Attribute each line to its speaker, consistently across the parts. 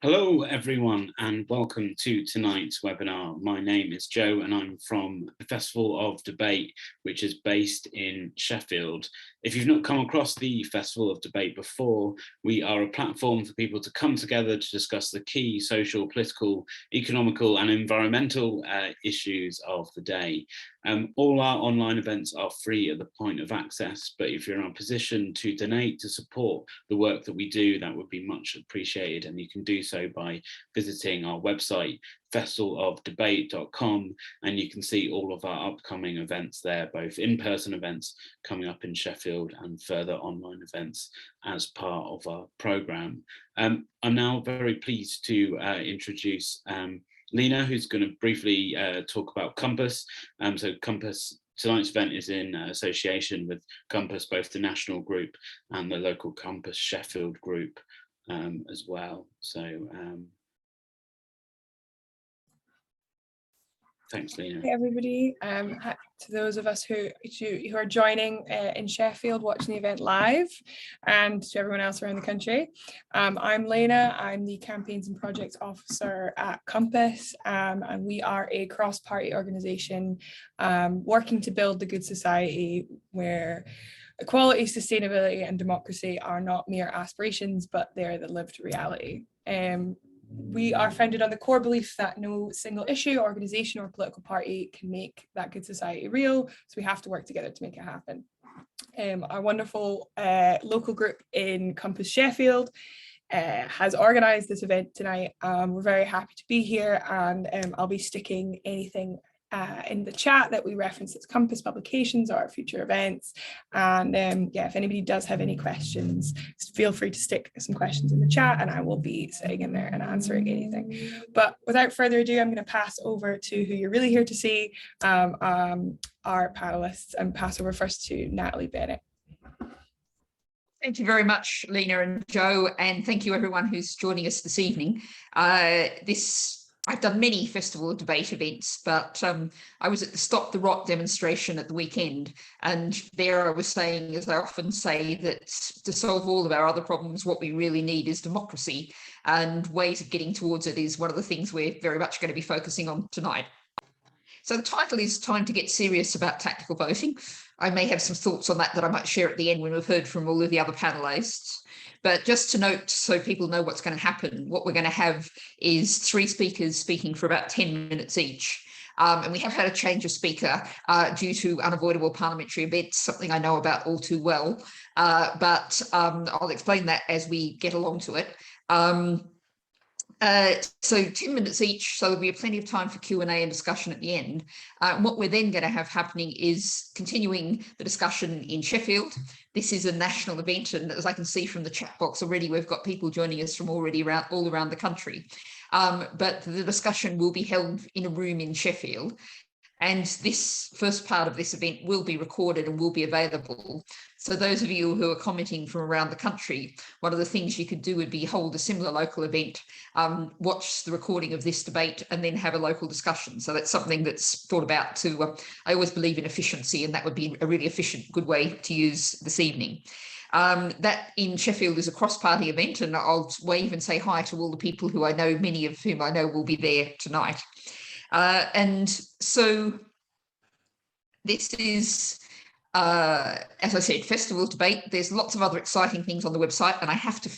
Speaker 1: Hello everyone and welcome to tonight's webinar. My name is Joe and I'm from the Festival of Debate, which is based in Sheffield. If you've not come across the Festival of Debate before, we are a platform for people to come together to discuss the key social, political, economical and environmental issues of the day. All our online events are free at the point of access, but if you're in a position to donate to support the work that we do, that would be much appreciated, and you can do so by visiting our website festivalofdebate.com, and you can see all of our upcoming events there, both in-person events coming up in Sheffield and further online events as part of our programme. I'm now very pleased to introduce Klina, who's going to briefly talk about Compass. So Compass, tonight's event is in association with Compass, both the national group and the local Compass Sheffield group as well. So thanks, Klina.
Speaker 2: Hey everybody, to those of us who are joining in Sheffield watching the event live, and to everyone else around the country. I'm Klina, I'm the Campaigns and Projects Officer at Compass, and we are a cross-party organisation working to build the good society where equality, sustainability and democracy are not mere aspirations, but they're the lived reality. We are founded on the core belief that no single issue, organisation or political party can make that good society real, so we have to work together to make it happen. Our wonderful local group in Compass Sheffield has organised this event tonight. We're very happy to be here, and I'll be sticking anything in the chat that we reference as Compass publications or future events. And yeah, if anybody does have any questions, feel free to stick some questions in the chat and I will be sitting in there and answering anything. But without further ado, I'm going to pass over to who you're really here to see, our panelists, and pass over first to Natalie Bennett.
Speaker 3: Thank you very much, Klina and Joe, and thank you everyone who's joining us this evening. I've done many Festival of Debate events, but I was at the Stop the Rot demonstration at the weekend, and there I was saying, as I often say, that to solve all of our other problems, what we really need is democracy, and ways of getting towards it is one of the things we're very much going to be focusing on tonight. So the title is Time to Get Serious About Tactical Voting. I may have some thoughts on that I might share at the end when we've heard from all of the other panellists. But just to note, so people know what's going to happen, what we're going to have is 3 speakers speaking for about 10 minutes each. And we have had a change of speaker due to unavoidable parliamentary events, something I know about all too well. But I'll explain that as we get along to it. So 10 minutes each, so there'll be plenty of time for Q&A and discussion at the end. What we're then going to have happening is continuing the discussion in Sheffield. This is a national event, and as I can see from the chat box already, we've got people joining us from all around the country. But the discussion will be held in a room in Sheffield. And this first part of this event will be recorded and will be available. So those of you who are commenting from around the country, one of the things you could do would be hold a similar local event, watch the recording of this debate and then have a local discussion. So that's something that's thought about to, I always believe in efficiency, and that would be a really efficient, good way to use this evening. That in Sheffield is a cross-party event, and I'll wave and say hi to all the people who I know, many of whom I know will be there tonight. And so this is, as I said, Festival of Debate. There's lots of other exciting things on the website, and I have to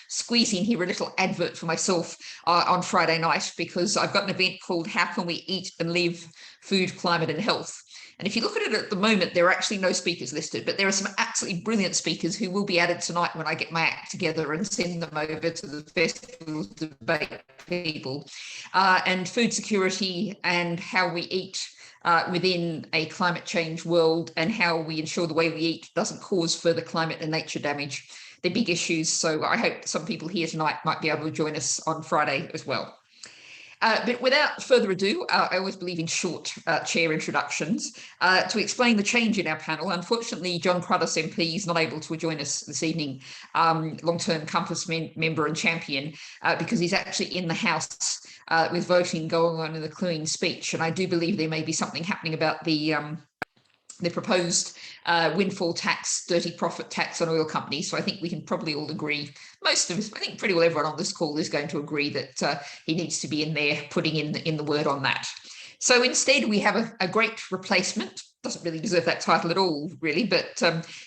Speaker 3: squeeze in here a little advert for myself on Friday night, because I've got an event called How Can We Eat and Live? Food, Climate and Health. And if you look at it at the moment, there are actually no speakers listed, but there are some absolutely brilliant speakers who will be added tonight when I get my act together and send them over to the Festival of Debate people. And food security and how we eat within a climate change world, and how we ensure the way we eat doesn't cause further climate and nature damage. They're big issues, so I hope some people here tonight might be able to join us on Friday as well. But without further ado, I always believe in short chair introductions. To explain the change in our panel, unfortunately, John Cruddas MP is not able to join us this evening, long-term Compass member and champion, because he's actually in the House with voting going on in the Queen's speech. And I do believe there may be something happening about the the proposed windfall tax, dirty profit tax on oil companies. So I think we can probably all agree, most of us, I think pretty well everyone on this call is going to agree that he needs to be in there putting in the word on that. So instead we have a great replacement, doesn't really deserve that title at all, really, but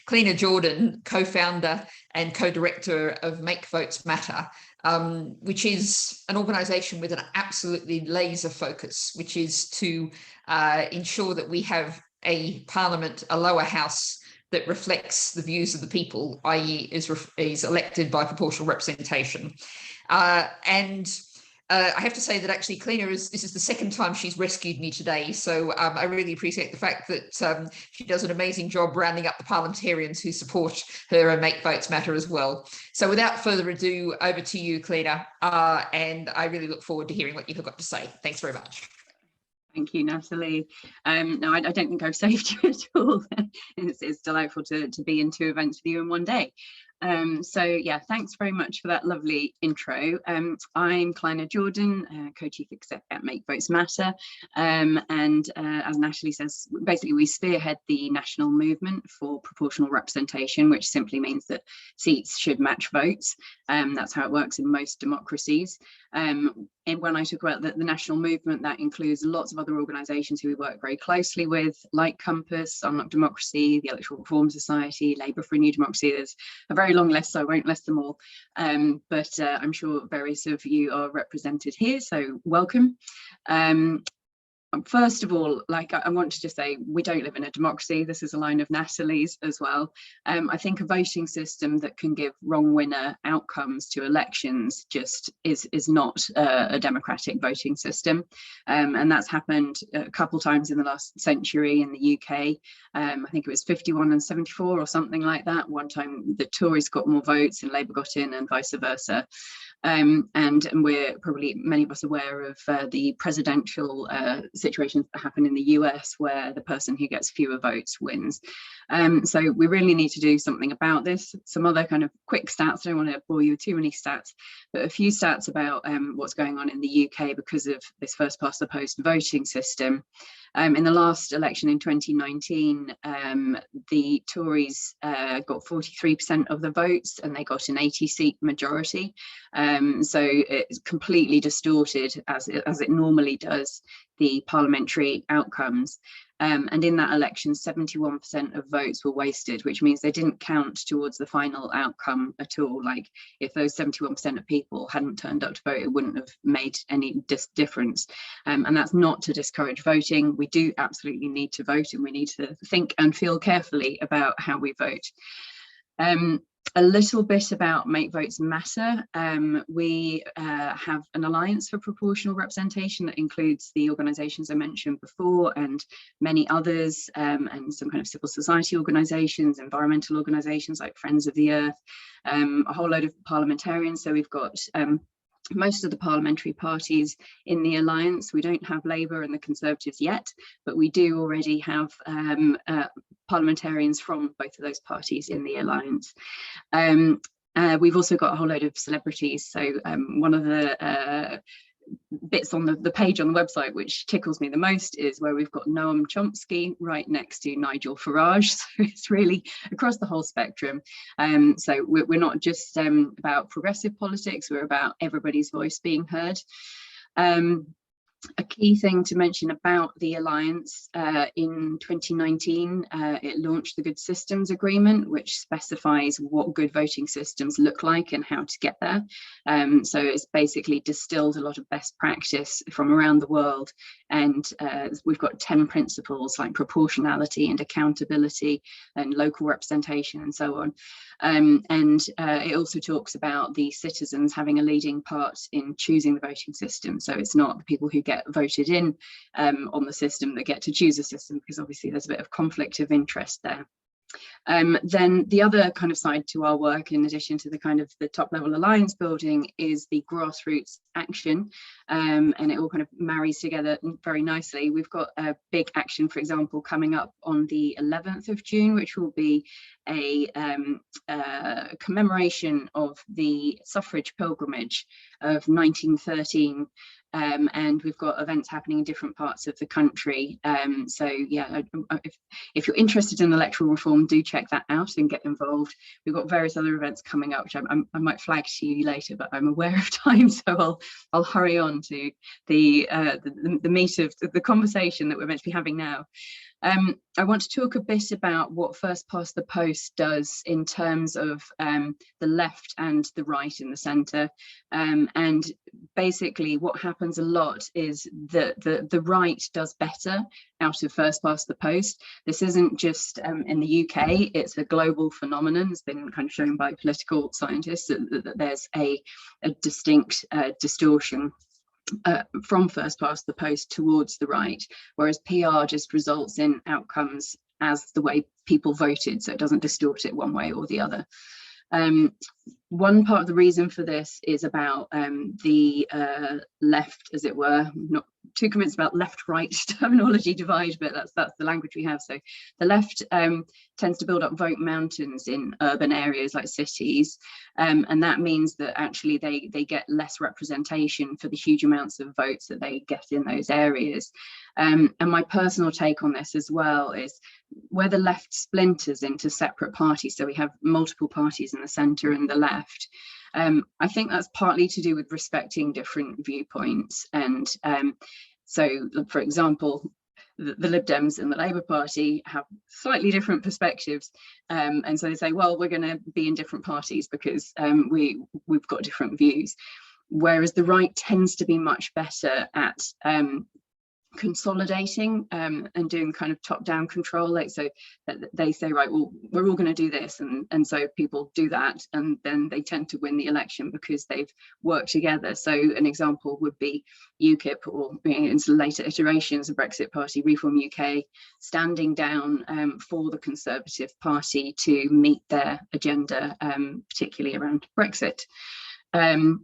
Speaker 3: Klina Jordan, co-founder and co-director of Make Votes Matter, which is an organisation with an absolutely laser focus, which is to ensure that we have a parliament, a lower house that reflects the views of the people, i.e. is elected by proportional representation. I have to say that actually Klina this is the second time she's rescued me today. So I really appreciate the fact that she does an amazing job rounding up the parliamentarians who support her and Make Votes Matter as well. So without further ado, over to you, Klina. And I really look forward to hearing what you've got to say. Thanks very much.
Speaker 4: Thank you, Natalie. No, I don't think I've saved you at all. It's delightful to be in two events with you in one day. So yeah, thanks very much for that lovely intro. I'm Klina Jordan, co-chief exec at Make Votes Matter, and as Natalie says, basically we spearhead the national movement for proportional representation, which simply means that seats should match votes. That's how it works in most democracies. And when I talk about the national movement, that includes lots of other organisations who we work very closely with, like Compass, Unlock Democracy, the Electoral Reform Society, Labour for a New Democracy. There's a very long list, so I won't list them all. But I'm sure various of you are represented here, so welcome. First of all, I want to just say, we don't live in a democracy. This is a line of Natalie's as well. I think a voting system that can give wrong winner outcomes to elections just is not a democratic voting system. And that's happened a couple times in the last century in the UK. I think it was 51 and 74 or something like that. One time the Tories got more votes and Labour got in, and vice versa. And we're probably, many of us, aware of the presidential situations that happen in the US, where the person who gets fewer votes wins. So we really need to do something about this. Some other kind of quick stats, I don't want to bore you with too many stats, but a few stats about what's going on in the UK because of this first past the post voting system. In the last election in 2019, the Tories got 43% of the votes and they got an 80-seat majority. So it's completely distorted, as it normally does, the parliamentary outcomes. And in that election, 71% of votes were wasted, which means they didn't count towards the final outcome at all. Like, if those 71% of people hadn't turned up to vote, it wouldn't have made any difference. And that's not to discourage voting. We do absolutely need to vote, and we need to think and feel carefully about how we vote. A little bit about Make Votes Matter. We have an alliance for proportional representation that includes the organisations I mentioned before and many others, and some kind of civil society organisations, environmental organisations like Friends of the Earth, a whole load of parliamentarians. So we've got most of the parliamentary parties in the alliance. We don't have Labour and the Conservatives yet, but we do already have parliamentarians from both of those parties in the alliance. We've also got a whole load of celebrities. So one of the bits on the page on the website which tickles me the most is where we've got Noam Chomsky right next to Nigel Farage. So it's really across the whole spectrum. So we're not just about progressive politics, we're about everybody's voice being heard. A key thing to mention about the Alliance, in 2019, it launched the Good Systems Agreement, which specifies what good voting systems look like and how to get there. So it's basically distilled a lot of best practice from around the world. And we've got 10 principles like proportionality and accountability and local representation and so on. It also talks about the citizens having a leading part in choosing the voting system. So it's not the people who get voted in on the system that get to choose a system, because obviously there's a bit of conflict of interest there. Then the other kind of side to our work, in addition to the kind of the top level alliance building, is the grassroots action, and it all kind of marries together very nicely. We've got a big action, for example, coming up on the 11th of June, which will be a commemoration of the suffrage pilgrimage of 1913. And we've got events happening in different parts of the country. So yeah, if you're interested in electoral reform, do check that out and get involved. We've got various other events coming up, which I might flag to you later, but I'm aware of time, so I'll hurry on to the meat of the conversation that we're meant to be having now. I want to talk a bit about what First Past the Post does in terms of the left and the right in the centre, and basically what happens a lot is that the right does better out of First Past the Post. This isn't just in the UK, it's a global phenomenon. It's been kind of shown by political scientists that there's a distinct distortion from First Past the Post towards the right, whereas PR just results in outcomes as the way people voted, so it doesn't distort it one way or the other. One part of the reason for this is about the left, as it were. I'm not too convinced about left-right terminology divide, but that's the language we have. So the left tends to build up vote mountains in urban areas like cities, and that means that actually they get less representation for the huge amounts of votes that they get in those areas. And my personal take on this as well is where the left splinters into separate parties, so we have multiple parties in the centre and the left. I think that's partly to do with respecting different viewpoints, and so for example, the Lib Dems and the Labour Party have slightly different perspectives, and so they say, well, we're going to be in different parties because we've got different views, whereas the right tends to be much better at consolidating and doing kind of top-down control, like, so that they say, right, well, we're all going to do this, and so people do that, and then they tend to win the election because they've worked together. So an example would be UKIP, or in later iterations of Brexit Party, Reform UK, standing down for the Conservative Party to meet their agenda, particularly around Brexit.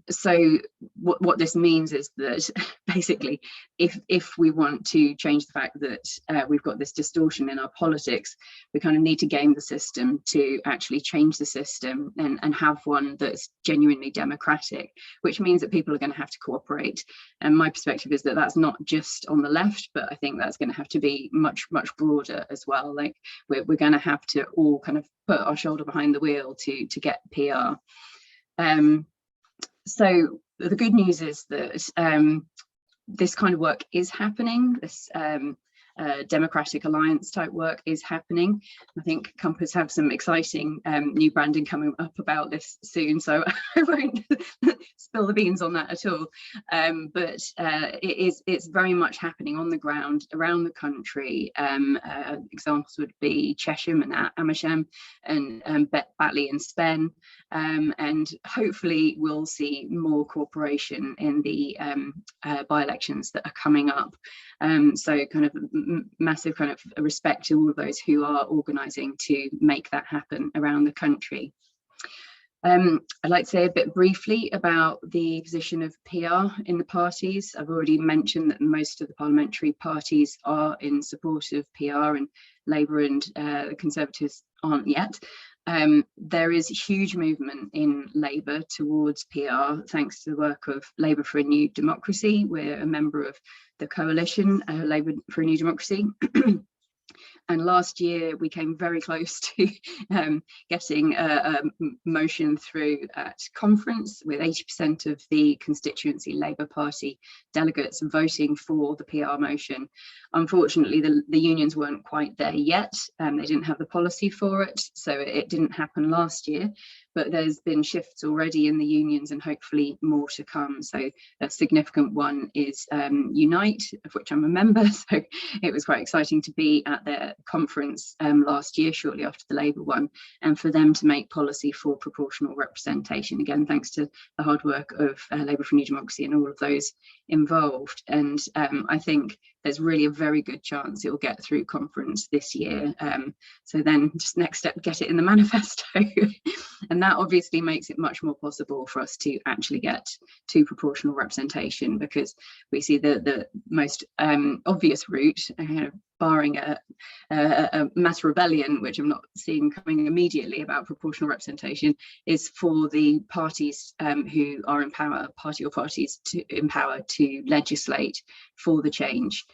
Speaker 4: So what this means is that basically if we want to change the fact that we've got this distortion in our politics, we kind of need to game the system to actually change the system and have one that's genuinely democratic, which means that people are going to have to cooperate. And my perspective is that that's not just on the left, but I think that's going to have to be much broader as well. Like we're going to have to all kind of put our shoulder behind the wheel to get PR. So the good news is that this kind of work is happening. This democratic alliance type work is happening. I think Compass have some exciting new branding coming up about this soon, so I won't spill the beans on that at all. But it's very much happening on the ground around the country. Examples would be Chesham and Amersham and Batley and Spen, and hopefully we'll see more cooperation in the by-elections that are coming up. So kind of massive kind of respect to all of those who are organising to make that happen around the country. I'd like to say a bit briefly about the position of PR in the parties. I've already mentioned that most of the parliamentary parties are in support of PR, and Labour and the Conservatives aren't yet. There is huge movement in Labour towards PR thanks to the work of Labour for a New Democracy. We're a member of the coalition, Labour for a New Democracy. And last year we came very close to getting a motion through at conference, with 80% of the constituency Labour Party delegates voting for the PR motion. Unfortunately, the unions weren't quite there yet. They didn't have the policy for it, so it didn't happen last year. But there's been shifts already in the unions, and hopefully more to come. So a significant one is Unite, of which I'm a member. So it was quite exciting to be at their conference last year, shortly after the Labour one, and for them to make policy for proportional representation, again thanks to the hard work of Labour for New Democracy and all of those involved. And I think there's really a very good chance it will get through conference this year. So then just next step, get it in the manifesto. And that obviously makes it much more possible for us to actually get to proportional representation, because we see the most obvious route, barring a mass rebellion, which I'm not seeing coming immediately about proportional representation, is for the parties who are in power, party or parties in power, to legislate for the change.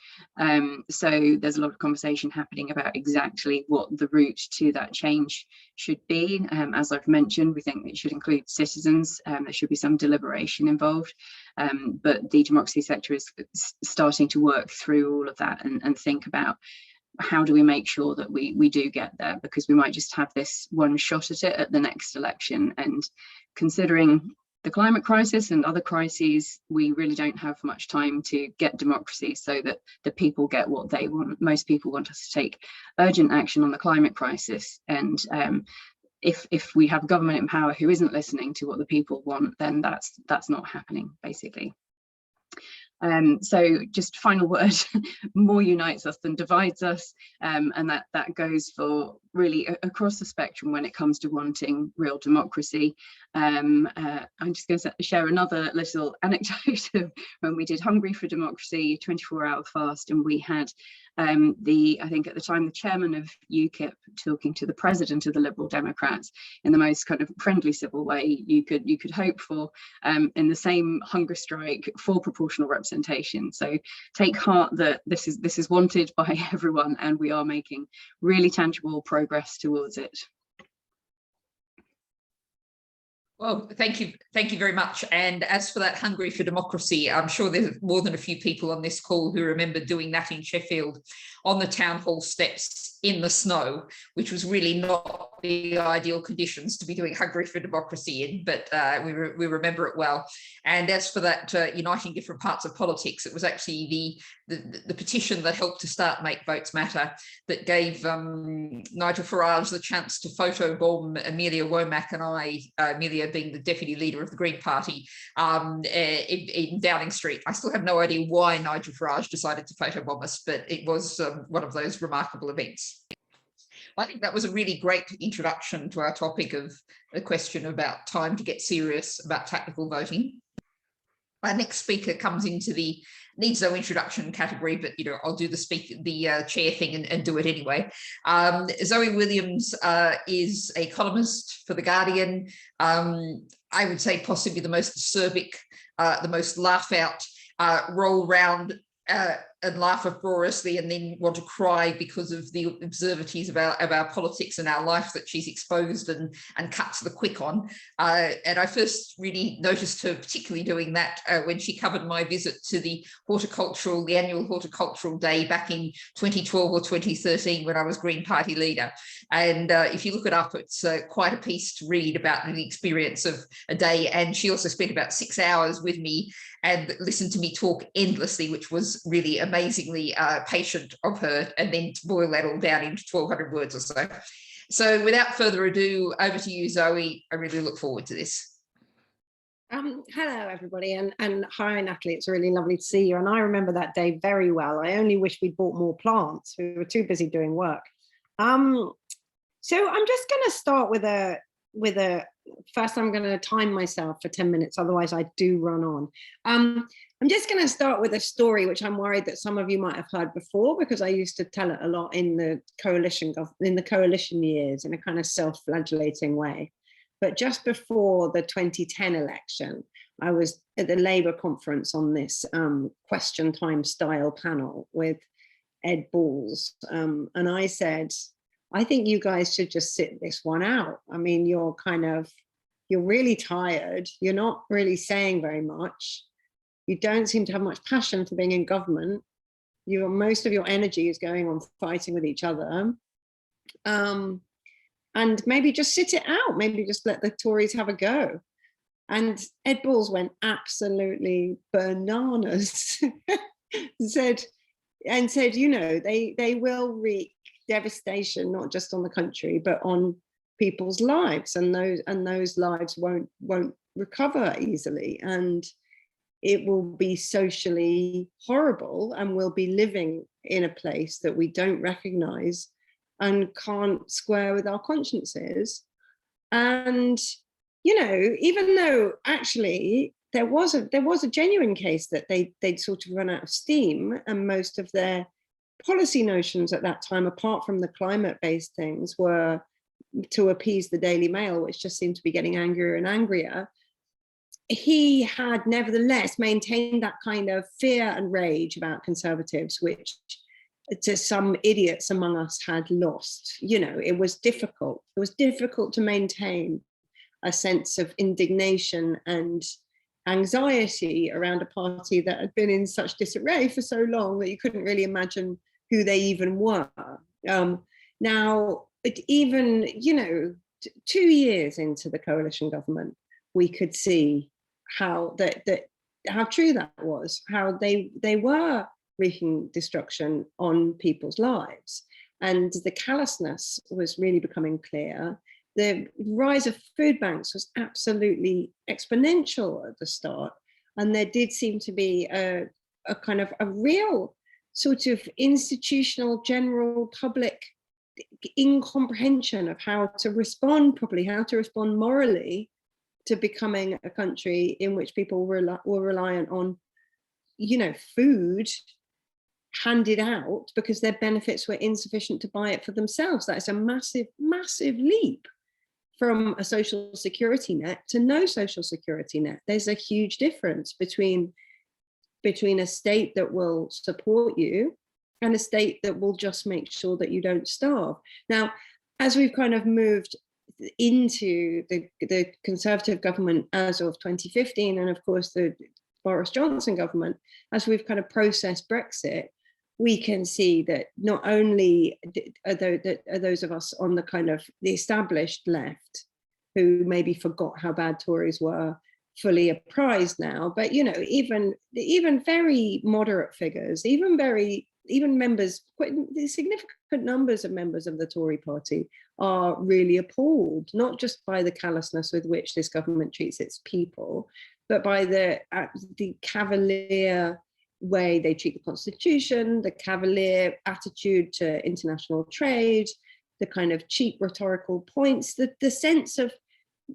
Speaker 4: So there's a lot of conversation happening about exactly what the route to that change should be. As I've mentioned, we think it should include citizens. There should be some deliberation involved, but the democracy sector is starting to work through all of that and think about how do we make sure that we do get there, because we might just have this one shot at it at the next election. And considering the climate crisis and other crises, we really don't have much time to get democracy so that the people get what they want. Most people want us to take urgent action on the climate crisis, and if we have government in power who isn't listening to what the people want, then that's not happening, basically. So just final word, more unites us than divides us, and that goes for really across the spectrum when it comes to wanting real democracy. I'm just going to share another little anecdote of when we did Hungry for Democracy 24-hour fast, and we had I think at the time the chairman of UKIP talking to the president of the Liberal Democrats in the most kind of friendly, civil way you could hope for, in the same hunger strike for proportional representation. So take heart that this is wanted by everyone, and we are making really tangible progress towards it.
Speaker 3: Well, thank you very much. And as for that Hungry for Democracy, I'm sure there's more than a few people on this call who remember doing that in Sheffield on the town hall steps in the snow, which was really not the ideal conditions to be doing Hungry for Democracy in, but we remember it well. And as for that uniting different parts of politics, it was actually the petition that helped to start Make Votes Matter that gave Nigel Farage the chance to photobomb Amelia Womack and I, Amelia being the deputy leader of the Green Party, in Downing Street. I still have no idea why Nigel Farage decided to photobomb us, but it was one of those remarkable events. I think that was a really great introduction to our topic of the question about time to get serious about tactical voting. Our next speaker comes into the needs no introduction category, but I'll do the chair thing and do it anyway. Zoe Williams is a columnist for The Guardian. I would say possibly the most acerbic, the most laugh out, roll round and laugh uproariously and then want to cry because of the absurdities of our politics and our life that she's exposed and cut to the quick on. And I first really noticed her particularly doing that when she covered my visit to the annual horticultural day back in 2012 or 2013 when I was Green Party leader. And if you look it up, it's quite a piece to read about the experience of a day. And she also spent about 6 hours with me and listened to me talk endlessly, which was really amazingly patient of her, and then to boil that all down into 1,200 words or so. So without further ado, over to you, Zoe. I really look forward to this.
Speaker 5: Hello, everybody, and hi, Natalie. It's really lovely to see you. And I remember that day very well. I only wish we'd bought more plants. We were too busy doing work. So I'm just going to start with a first. I'm going to time myself for 10 minutes, otherwise I do run on. I'm just going to start with a story which I'm worried that some of you might have heard before, because I used to tell it a lot in the coalition years in a kind of self-flagellating way. But just before the 2010 election, I was at the Labour conference on this question time style panel with Ed Balls, and I said, I think you guys should just sit this one out. I mean, you're really tired. You're not really saying very much. You don't seem to have much passion for being in government. Most of your energy is going on fighting with each other. And maybe just sit it out. Maybe just let the Tories have a go. And Ed Balls went absolutely bananas. said, they will wreak devastation, not just on the country, but on people's lives, and those lives won't recover easily, and it will be socially horrible, and we'll be living in a place that we don't recognize and can't square with our consciences. And even though actually there was a genuine case that they'd sort of run out of steam, and most of their policy notions at that time, apart from the climate-based things, were to appease the Daily Mail, which just seemed to be getting angrier and angrier, he had nevertheless maintained that kind of fear and rage about conservatives, which to some idiots among us had lost. It was difficult. It was difficult to maintain a sense of indignation and anxiety around a party that had been in such disarray for so long that you couldn't really imagine who they even were. Now, even 2 years into the coalition government, we could see how true that was, how they were wreaking destruction on people's lives, and the callousness was really becoming clear. The rise of food banks was absolutely exponential at the start, and there did seem to be a kind of a real sort of institutional, general, public incomprehension of how to respond properly, how to respond morally to becoming a country in which people were reliant on, food handed out because their benefits were insufficient to buy it for themselves. That is a massive, massive leap from a social security net to no social security net. There's a huge difference between a state that will support you and a state that will just make sure that you don't starve. Now, as we've kind of moved into the Conservative government as of 2015, and of course the Boris Johnson government, as we've kind of processed Brexit, we can see that not only are those of us on the kind of the established left who maybe forgot how bad Tories were fully apprised now, but even very moderate figures, even members, quite significant numbers of members of the Tory party are really appalled, not just by the callousness with which this government treats its people, but by the cavalier way they treat the Constitution, the cavalier attitude to international trade, the kind of cheap rhetorical points, the sense of,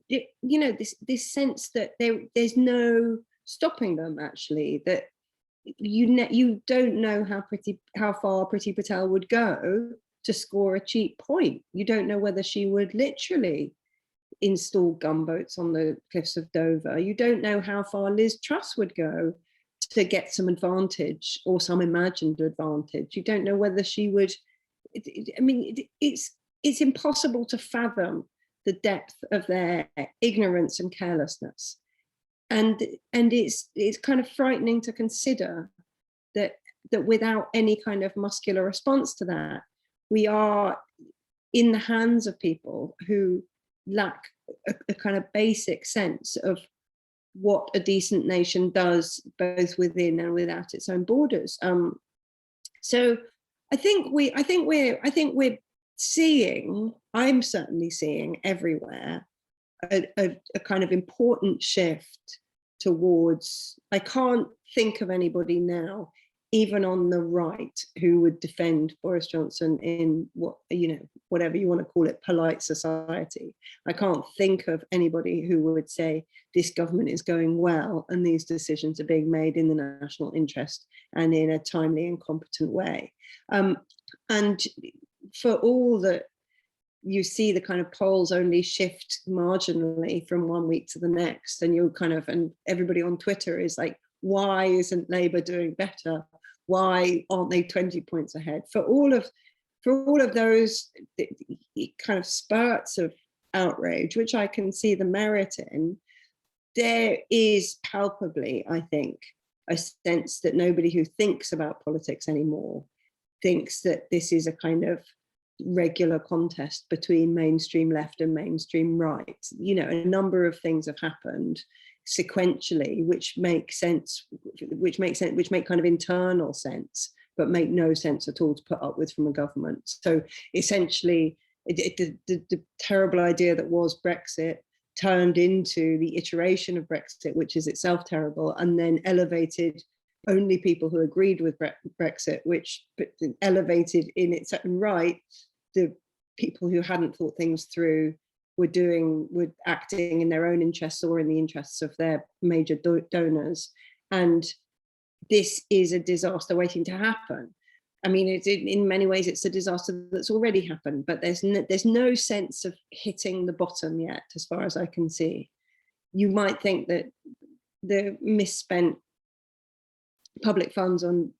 Speaker 5: this sense that there's no stopping them, actually, that you don't know how far Priti Patel would go to score a cheap point. You don't know whether she would literally install gunboats on the cliffs of Dover. You don't know how far Liz Truss would go to get some advantage or some imagined advantage. You don't know whether she would. It's impossible to fathom the depth of their ignorance and carelessness. And it's kind of frightening to consider that without any kind of muscular response to that, we are in the hands of people who lack a kind of basic sense of what a decent nation does, both within and without its own borders. So I think we're seeing, I'm certainly seeing everywhere, a kind of important shift towards, I can't think of anybody now, even on the right, who would defend Boris Johnson in whatever you want to call it, polite society. I can't think of anybody who would say this government is going well and these decisions are being made in the national interest and in a timely and competent way. And for all that you see the kind of polls only shift marginally from one week to the next, and and everybody on Twitter is like, why isn't Labour doing better? Why aren't they 20 points ahead? For all of those kind of spurts of outrage, which I can see the merit in, there is palpably, I think, a sense that nobody who thinks about politics anymore thinks that this is a kind of regular contest between mainstream left and mainstream right. A number of things have happened sequentially which make kind of internal sense, but make no sense at all to put up with from a government. So essentially, the terrible idea that was Brexit turned into the iteration of Brexit, which is itself terrible, and then elevated only people who agreed with Brexit, which elevated in its own right the people who hadn't thought things through, were acting in their own interests or in the interests of their major donors. And this is a disaster waiting to happen. I mean, in many ways, it's a disaster that's already happened, but there's no sense of hitting the bottom yet, as far as I can see. You might think that the misspent public funds on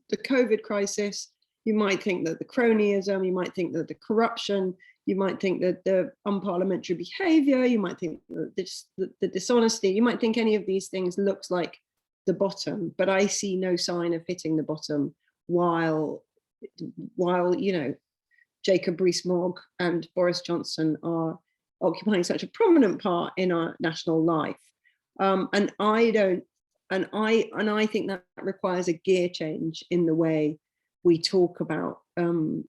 Speaker 5: the COVID crisis, you might think that the cronyism, you might think that the corruption, you might think that the unparliamentary behavior, you might think that the dishonesty, you might think any of these things looks like the bottom, but I see no sign of hitting the bottom while you know, Jacob Rees-Mogg and Boris Johnson are occupying such a prominent part in our national life. And I think that requires a gear change in the way we talk about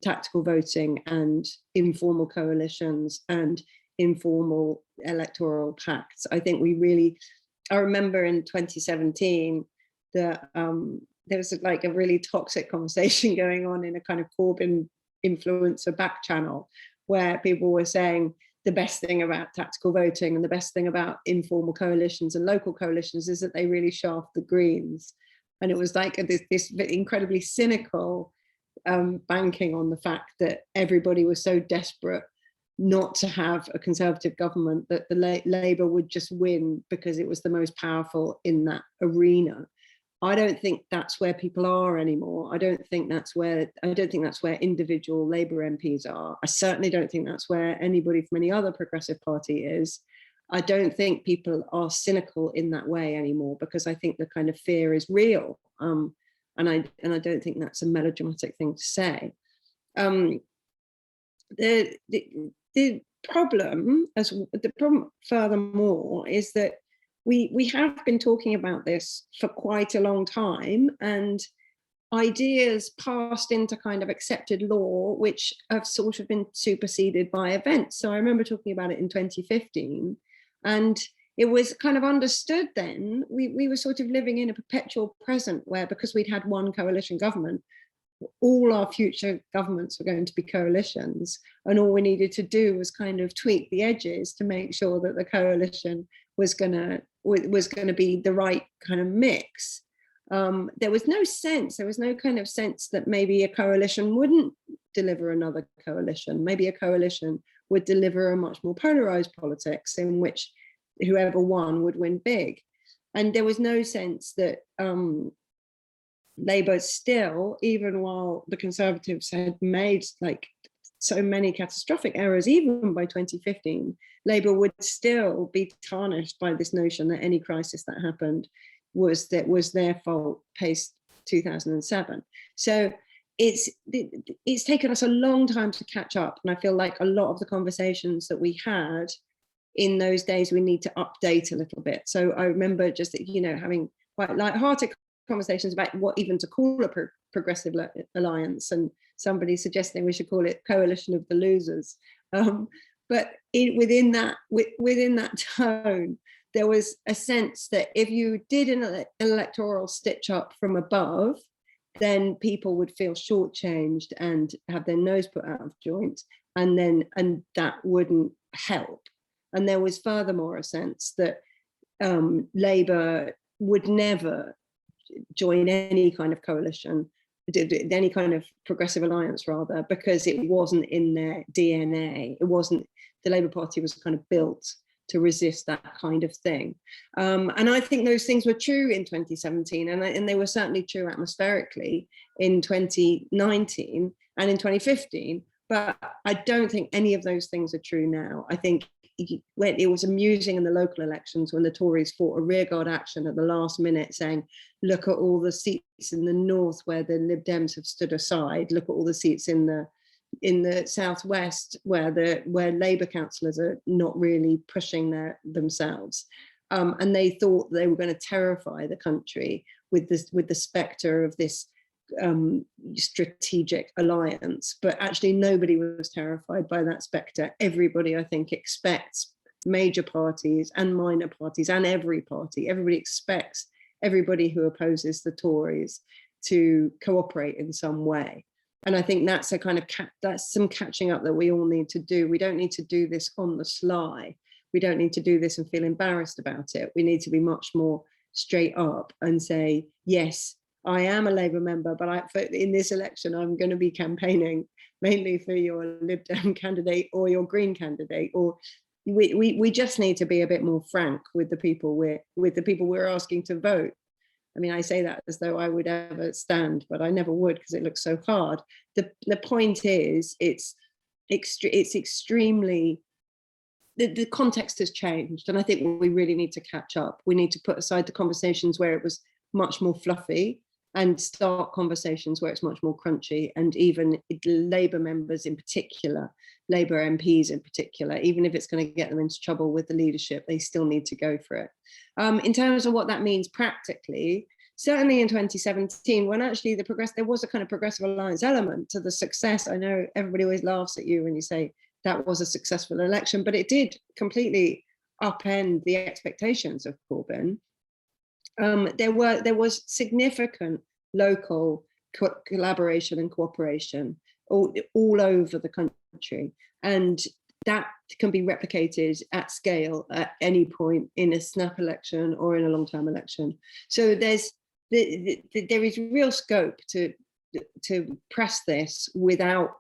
Speaker 5: tactical voting and informal coalitions and informal electoral pacts. I think I remember in 2017 that there was like a really toxic conversation going on in a kind of Corbyn influencer back channel, where people were saying the best thing about tactical voting and the best thing about informal coalitions and local coalitions is that they really shaft the Greens. And it was like this incredibly cynical banking on the fact that everybody was so desperate not to have a Conservative government that the Labour would just win because it was the most powerful in that arena. I don't think that's where people are anymore. I don't think that's where individual Labour MPs are. I certainly don't think that's where anybody from any other progressive party is. I don't think people are cynical in that way anymore, because I think the kind of fear is real. And I don't think that's a melodramatic thing to say. The problem furthermore is that we have been talking about this for quite a long time, and ideas passed into kind of accepted law, which have sort of been superseded by events. So I remember talking about it in 2015, and it was kind of understood then, we were sort of living in a perpetual present where, because we'd had one coalition government, all our future governments were going to be coalitions, and all we needed to do was kind of tweak the edges to make sure that the coalition was going to be the right kind of mix. There was no kind of sense that maybe a coalition wouldn't deliver another coalition. Maybe a coalition would deliver a much more polarized politics in which whoever won would win big. And there was no sense that Labour still, even while the Conservatives had made like so many catastrophic errors, even by 2015, Labour would still be tarnished by this notion that any crisis that happened was their fault post 2007. So it's taken us a long time to catch up, and I feel like a lot of the conversations that we had in those days we need to update a little bit. So I remember just, you know, having quite light-hearted conversations about what even to call a progressive alliance, and somebody suggesting we should call it coalition of the losers. But within that tone, there was a sense that if you did an electoral stitch up from above, then people would feel shortchanged and have their nose put out of joint, and that wouldn't help. And there was furthermore a sense that Labour would never join any kind of coalition, any kind of progressive alliance rather, because it wasn't in their DNA. It wasn't, the Labour Party was kind of built to resist that kind of thing. And I think those things were true in 2017, and they were certainly true atmospherically in 2019 and in 2015, but I don't think any of those things are true now. I think when it was amusing in the local elections when the Tories fought a rearguard action at the last minute saying, look at all the seats in the north where the Lib Dems have stood aside, look at all the seats in the southwest where Labour councillors are not really pushing themselves. And they thought they were going to terrify the country with the spectre of this strategic alliance, but actually nobody was terrified by that spectre. Everybody, I think, expects major parties and minor parties and everybody expects everybody who opposes the Tories to cooperate in some way. And I think that's a kind of that's some catching up that we all need to do. We don't need to do this on the sly. We don't need to do this and feel embarrassed about it. We need to be much more straight up and say, yes, I am a Labour member, but in this election, I'm going to be campaigning mainly for your Lib Dem candidate or your Green candidate. Or we just need to be a bit more frank with the people we're asking to vote. I mean, I say that as though I would ever stand, but I never would because it looks so hard. The point is, it's extremely, the context has changed, and I think we really need to catch up. We need to put aside the conversations where it was much more fluffy and start conversations where it's much more crunchy. And even Labour members in particular, Labour MPs in particular, even if it's going to get them into trouble with the leadership, they still need to go for it. In terms of what that means practically, certainly in 2017, when actually there was a kind of progressive alliance element to the success. I know everybody always laughs at you when you say that was a successful election, but it did completely upend the expectations of Corbyn. There was significant local collaboration and cooperation all over the country, and that can be replicated at scale at any point in a snap election or in a long-term election. So there is real scope to press this without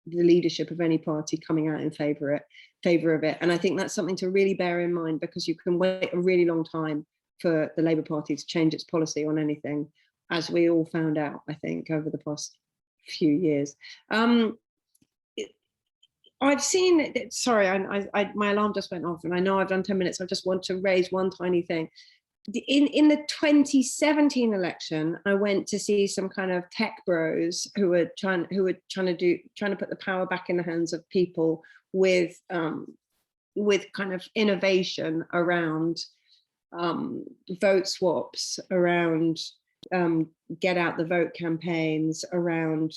Speaker 5: the leadership of any party coming out in favor of it. And I think that's something to really bear in mind, because you can wait a really long time for the Labour Party to change its policy on anything, as we all found out, I think, over the past few years. I've seen, sorry, my alarm just went off and I know I've done 10 minutes. I just want to raise one tiny thing. In the 2017 election, I went to see some kind of tech bros who were trying to put the power back in the hands of people with kind of innovation around vote swaps, around get out the vote campaigns, around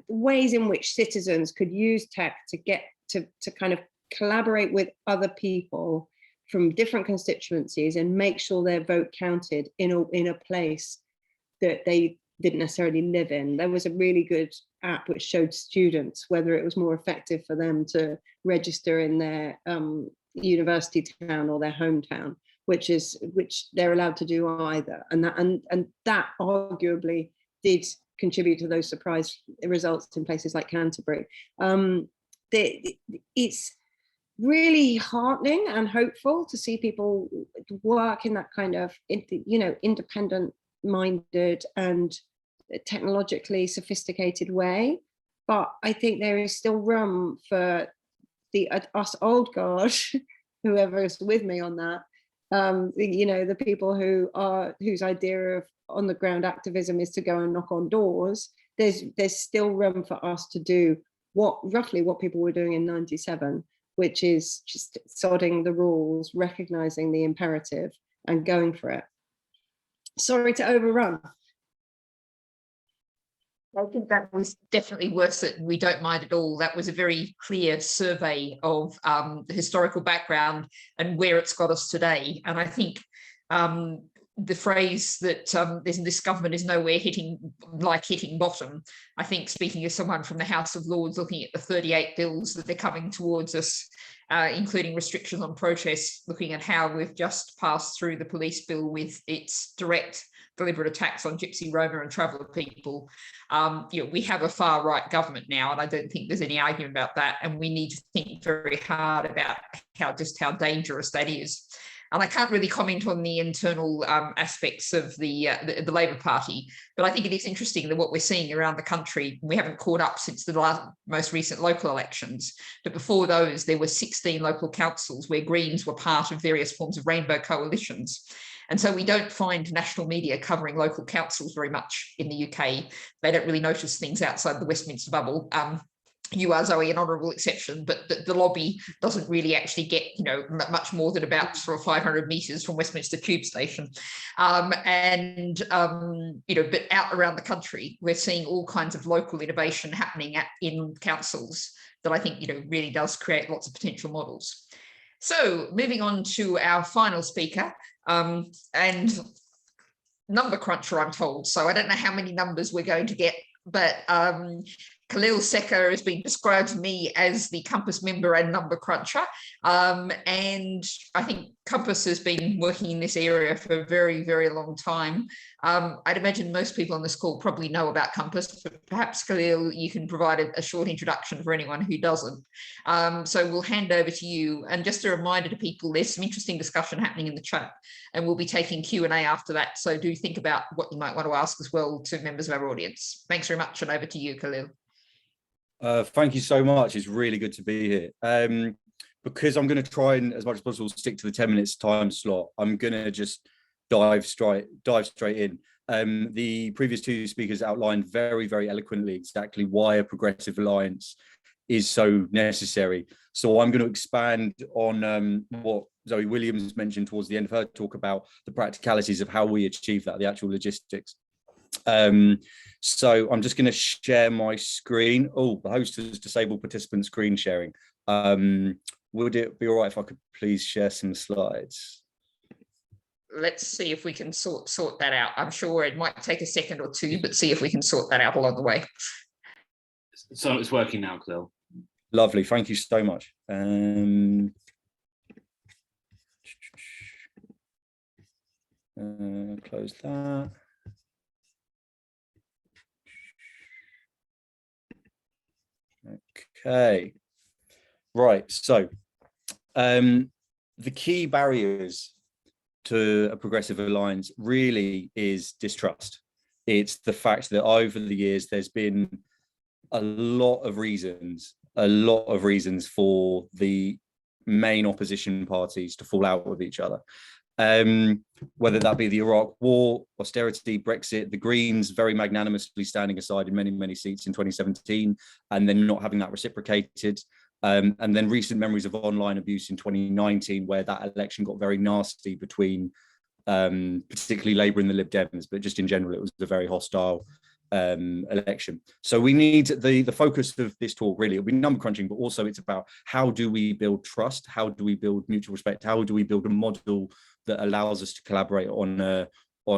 Speaker 5: ways in which citizens could use tech to get to kind of collaborate with other people from different constituencies and make sure their vote counted in a place that they didn't necessarily live in. There was a really good app which showed students whether it was more effective for them to register in their university town or their hometown, which they're allowed to do either, and that arguably did contribute to those surprise results in places like Canterbury. It's really heartening and hopeful to see people work in that kind of independent minded and technologically sophisticated way, but I think there is still room for us old guard, whoever is with me on that, the people whose idea of on the ground activism is to go and knock on doors. There's still room for us to do roughly what people were doing in 97, which is just sodding the rules, recognizing the imperative and going for it. Sorry to overrun.
Speaker 3: I think that was definitely worth it, and we don't mind at all. That was a very clear survey of the historical background and where it's got us today. And I think the phrase that this government is nowhere hitting bottom, I think, speaking as someone from the House of Lords looking at the 38 bills that they're coming towards us, including restrictions on protests, looking at how we've just passed through the police bill with its direct deliberate attacks on Gypsy, Roma and traveller people. We have a far right government now, and I don't think there's any argument about that. And we need to think very hard about how dangerous that is. And I can't really comment on the internal aspects of the Labour Party, but I think it is interesting that what we're seeing around the country, we haven't caught up since the most recent local elections, but before those, there were 16 local councils where Greens were part of various forms of rainbow coalitions. And so we don't find national media covering local councils very much in the UK. They don't really notice things outside the Westminster bubble. you are, Zoe, an honourable exception, but the lobby doesn't really actually get, much more than about sort of 500 metres from Westminster Tube Station. But out around the country, we're seeing all kinds of local innovation happening in councils that I think, really does create lots of potential models. So moving on to our final speaker, and number cruncher, I'm told. So I don't know how many numbers we're going to get, but Khalil Secker has been described to me as the Compass member and number cruncher. And I think Compass has been working in this area for a very, very long time. I'd imagine most people on this call probably know about Compass, but perhaps, Khalil, you can provide a short introduction for anyone who doesn't. So we'll hand over to you. And just a reminder to people, there's some interesting discussion happening in the chat, and we'll be taking Q&A after that. So do think about what you might want to ask as well to members of our audience. Thanks very much, and over to you, Khalil.
Speaker 6: Thank you so much. It's really good to be here. Because I'm going to try and, as much as possible, stick to the 10 minutes time slot, I'm going to just dive straight in. The previous two speakers outlined very, very eloquently exactly why a progressive alliance is so necessary. So I'm going to expand on what Zoe Williams mentioned towards the end of her talk about the practicalities of how we achieve that, the actual logistics. So I'm just going to share my screen. Oh, the host has disabled participant screen sharing. Would it be all right if I could please share some slides?
Speaker 3: Let's see if we can sort that out. I'm sure it might take a second or two, but see if we can sort that out along the way.
Speaker 1: So it's working now, Khalil.
Speaker 6: Lovely, thank you so much. Close that. Okay, right, so the key barriers to a progressive alliance really is distrust. It's the fact that over the years there's been a lot of reasons for the main opposition parties to fall out with each other. Whether that be the Iraq War, austerity, Brexit, the Greens very magnanimously standing aside in many, many seats in 2017 and then not having that reciprocated. And then recent memories of online abuse in 2019, where that election got very nasty between particularly Labour and the Lib Dems, but just in general, it was a very hostile election. So we need the focus of this talk really, it'll be number crunching, but also it's about how do we build trust? How do we build mutual respect? How do we build a model that allows us to collaborate on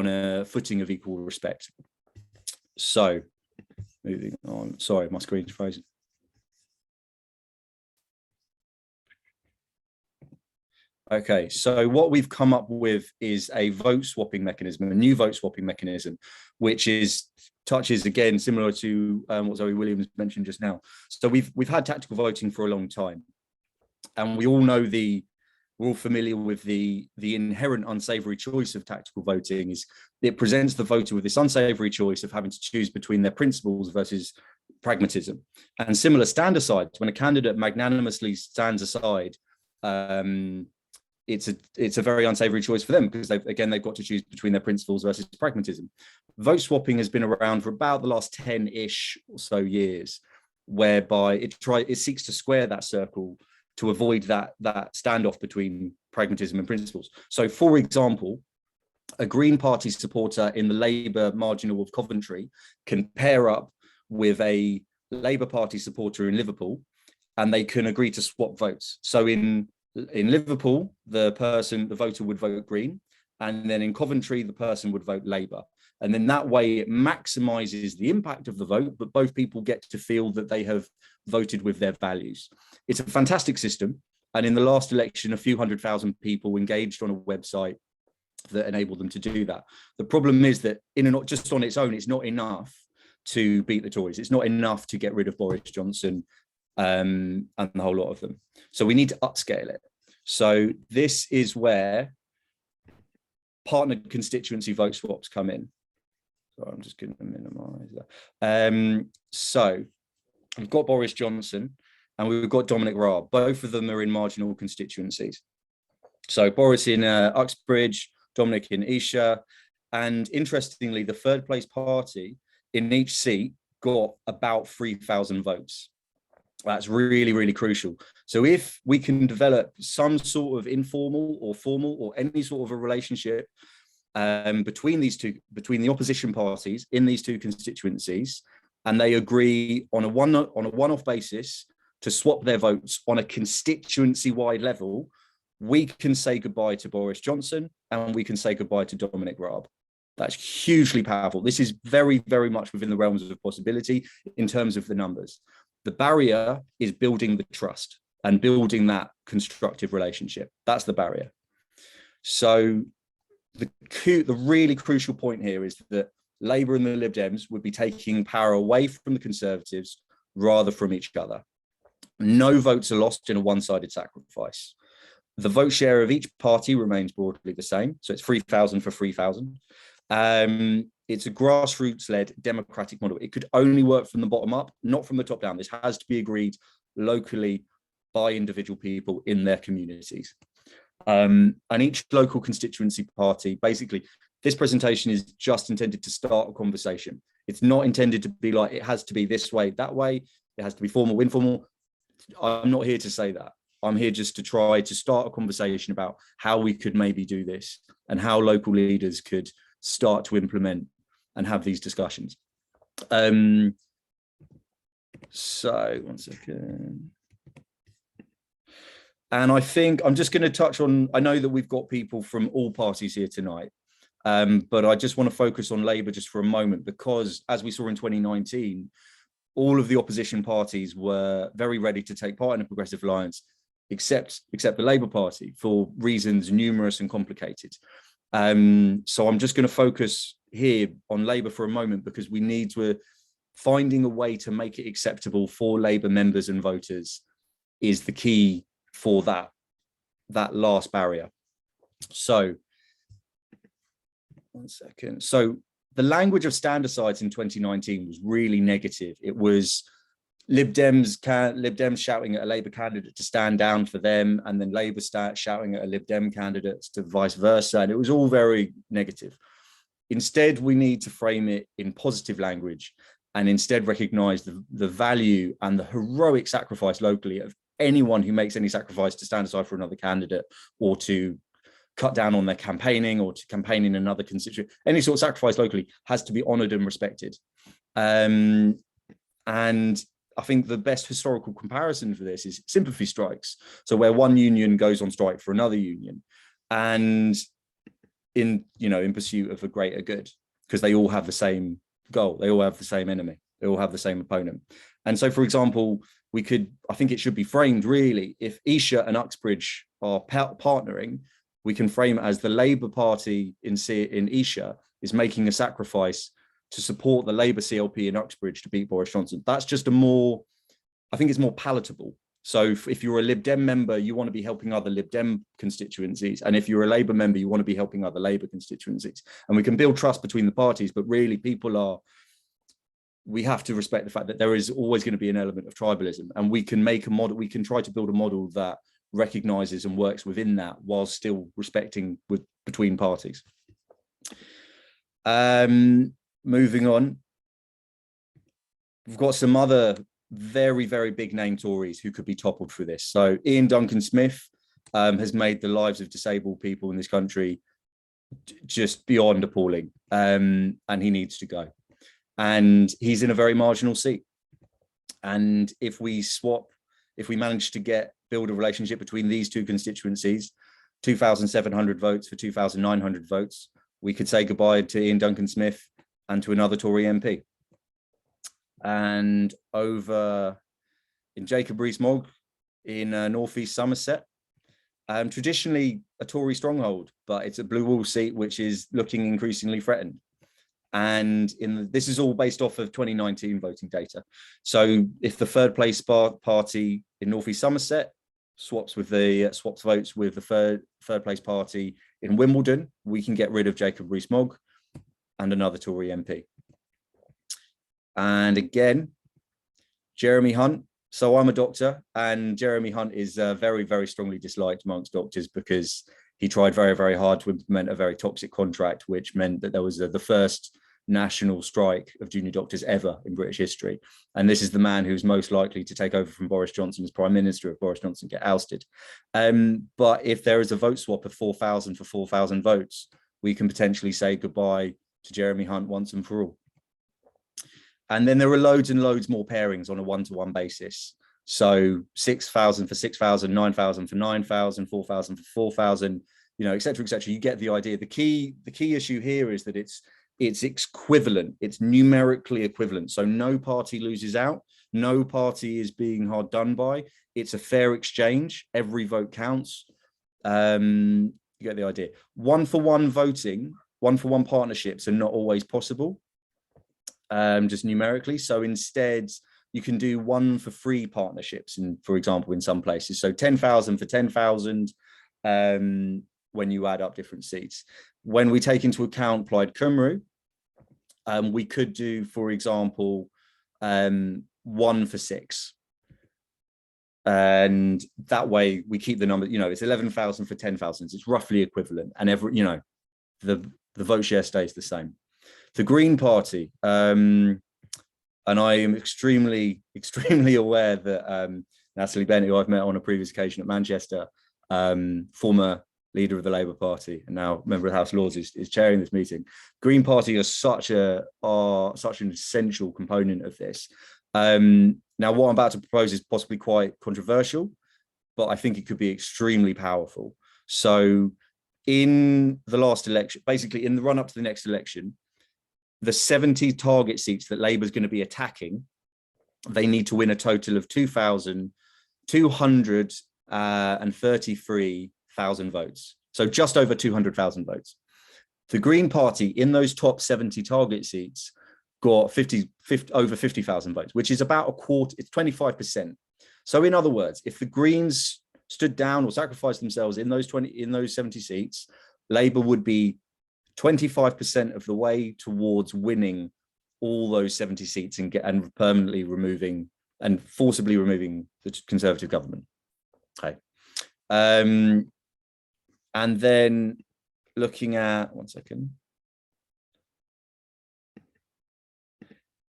Speaker 6: a footing of equal respect? So moving on, sorry, my screen's frozen. Okay, so what we've come up with is a vote swapping mechanism, a new vote swapping mechanism, which touches again similar to what Zoe Williams mentioned just now. So we've had tactical voting for a long time, and we all know we're all familiar with the inherent unsavory choice of tactical voting. Is it presents the voter with this unsavory choice of having to choose between their principles versus pragmatism. And similar stand asides, when a candidate magnanimously stands aside, it's a very unsavory choice for them because they've got to choose between their principles versus pragmatism. Vote swapping has been around for about the last 10-ish or so years, whereby it seeks to square that circle to avoid that standoff between pragmatism and principles. So, for example, a Green Party supporter in the Labour marginal of Coventry can pair up with a Labour Party supporter in Liverpool, and they can agree to swap votes. So in Liverpool, the voter would vote Green, and then in Coventry, the person would vote Labour. And then that way it maximizes the impact of the vote, but both people get to feel that they have voted with their values. It's a fantastic system. And in the last election, a few 100,000 people engaged on a website that enabled them to do that. The problem is that just on its own, it's not enough to beat the Tories. It's not enough to get rid of Boris Johnson and the whole lot of them. So we need to upscale it. So this is where partnered constituency vote swaps come in. So I'm just going to minimize that. So we've got Boris Johnson and we've got Dominic Raab. Both of them are in marginal constituencies. So Boris in Uxbridge, Dominic in Esher. And interestingly, the third place party in each seat got about 3,000 votes. That's really, really crucial. So if we can develop some sort of informal or formal or any sort of a relationship between the opposition parties in these two constituencies, and they agree on a one-off basis to swap their votes on a constituency-wide level, we can say goodbye to Boris Johnson and we can say goodbye to Dominic Raab. That's hugely powerful. This is very, very much within the realms of possibility in terms of the numbers. The barrier is building the trust and building that constructive relationship. That's the barrier. So the really crucial point here is that Labour and the Lib Dems would be taking power away from the Conservatives rather from each other. No votes are lost in a one-sided sacrifice. The vote share of each party remains broadly the same. So it's 3,000 for 3,000. It's a grassroots-led democratic model. It could only work from the bottom up, not from the top down. This has to be agreed locally by individual people in their communities. And each local constituency party, basically, this presentation is just intended to start a conversation. It's not intended to be like, it has to be this way, that way. It has to be formal, informal. I'm not here to say that. I'm here just to try to start a conversation about how we could maybe do this and how local leaders could start to implement and have these discussions. So 1 second. And I think I'm just going to touch on, I know that we've got people from all parties here tonight, but I just want to focus on Labour just for a moment, because as we saw in 2019, all of the opposition parties were very ready to take part in a progressive alliance, except the Labour Party, for reasons numerous and complicated. So I'm just going to focus here on Labour for a moment, because we need to finding a way to make it acceptable for Labour members and voters is the key for that last barrier. So 1 second. So the language of stand-asides in 2019 was really negative. It was Lib Dems shouting at a Labour candidate to stand down for them, and then Labour shouting at a Lib Dem candidate to vice versa, and it was all very negative. Instead, we need to frame it in positive language and instead recognise the value and the heroic sacrifice locally of anyone who makes any sacrifice to stand aside for another candidate or to cut down on their campaigning or to campaign in another constituency. Any sort of sacrifice locally has to be honoured and respected. And I think the best historical comparison for this is Sympathy Strikes. So where one union goes on strike for another union, and in pursuit of a greater good, because they all have the same goal, they all have the same enemy, they all have the same opponent. And so, for example, I think it should be framed really, if Esher and Uxbridge are partnering, we can frame it as the Labour Party in Esher is making a sacrifice to support the Labour CLP in Uxbridge to beat Boris Johnson. That's just I think it's more palatable. So if you're a Lib Dem member, you want to be helping other Lib Dem constituencies. And if you're a Labour member, you want to be helping other Labour constituencies. And we can build trust between the parties, but really we have to respect the fact that there is always going to be an element of tribalism, and we can make a model, we can try to build a model that recognises and works within that while still respecting between parties. Moving on, we've got some other very, very big name Tories who could be toppled for this. So Ian Duncan Smith has made the lives of disabled people in this country just beyond appalling, and he needs to go. And he's in a very marginal seat. And if we manage to build a relationship between these two constituencies, 2,700 votes for 2,900 votes, we could say goodbye to Ian Duncan Smith and to another Tory MP. And over in Jacob Rees-Mogg in northeast Somerset, traditionally a Tory stronghold, but it's a blue wall seat which is looking increasingly threatened. And this is all based off of 2019 voting data. So if the third place party in northeast Somerset swaps votes with the third place party in Wimbledon, we can get rid of Jacob Rees-Mogg and another Tory MP. And again, Jeremy Hunt. So I'm a doctor, and Jeremy Hunt is very, very strongly disliked amongst doctors because he tried very, very hard to implement a very toxic contract, which meant that there was the first national strike of junior doctors ever in British history. And this is the man who's most likely to take over from Boris Johnson as Prime Minister if Boris Johnson get ousted. But if there is a vote swap of 4,000 for 4,000 votes, we can potentially say goodbye to Jeremy Hunt once and for all. And then there are loads and loads more pairings on a one-to-one basis. So 6,000 for 6,000, 9,000 for 9,000, 4,000 for 4,000, you know, et cetera, et cetera. You get the idea. The key issue here is that it's equivalent. It's numerically equivalent. So no party loses out. No party is being hard done by. It's a fair exchange. Every vote counts. You get the idea. One-for-one voting, one-for-one partnerships are not always possible, just numerically. So instead, you can do 1-for-3 partnerships, for example, in some places. So 10,000 for 10,000 when you add up different seats. When we take into account Plaid Cymru, we could do, for example, 1 for 6. And that way we keep the number, you know, it's 11,000 for 10,000. It's roughly equivalent. And every, you know, the vote share stays the same. The Green Party, and I am extremely aware that Natalie Bennett, who I've met on a previous occasion at Manchester, former leader of the Labour Party and now member of the House of Lords, is chairing this meeting. Green Party are such an essential component of this. Now, what I'm about to propose is possibly quite controversial, but I think it could be extremely powerful. So in the last election, basically in the run up to the next election, the 70 target seats that Labour is going to be attacking, they need to win a total of 2,233,000 votes. So just over 200,000 votes. The Green Party in those top 70 target seats got over 50,000 votes, which is about a quarter, it's 25%. So in other words, if the Greens stood down or sacrificed themselves in those 70 seats, Labour would be 25% of the way towards winning all those 70 seats and permanently removing and forcibly removing the Conservative government. Okay. And then looking at, one second.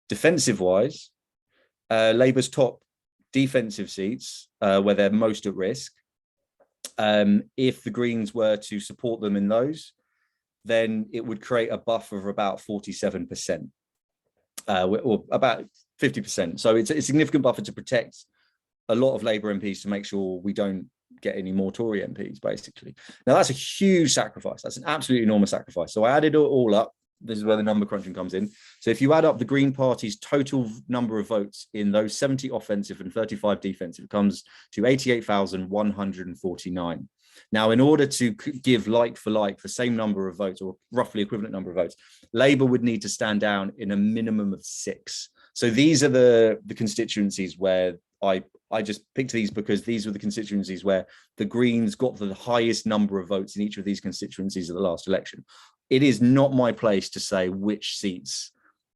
Speaker 6: Defensive wise, Labour's top defensive seats, where they're most at risk, if the Greens were to support them in those, then it would create a buffer of about 47%, or about 50%. So it's a significant buffer to protect a lot of Labour MPs to make sure we don't get any more Tory MPs, basically. Now, that's a huge sacrifice. That's an absolutely enormous sacrifice. So I added it all up. This is where the number crunching comes in. So if you add up the Green Party's total number of votes in those 70 offensive and 35 defensive, it comes to 88,149. Now, in order to give like for like the same number of votes or roughly equivalent number of votes, Labour would need to stand down in a minimum of 6. So these are the constituencies where I just picked these because these were the constituencies where the Greens got the highest number of votes in each of these constituencies at the last election. It is not my place to say which seats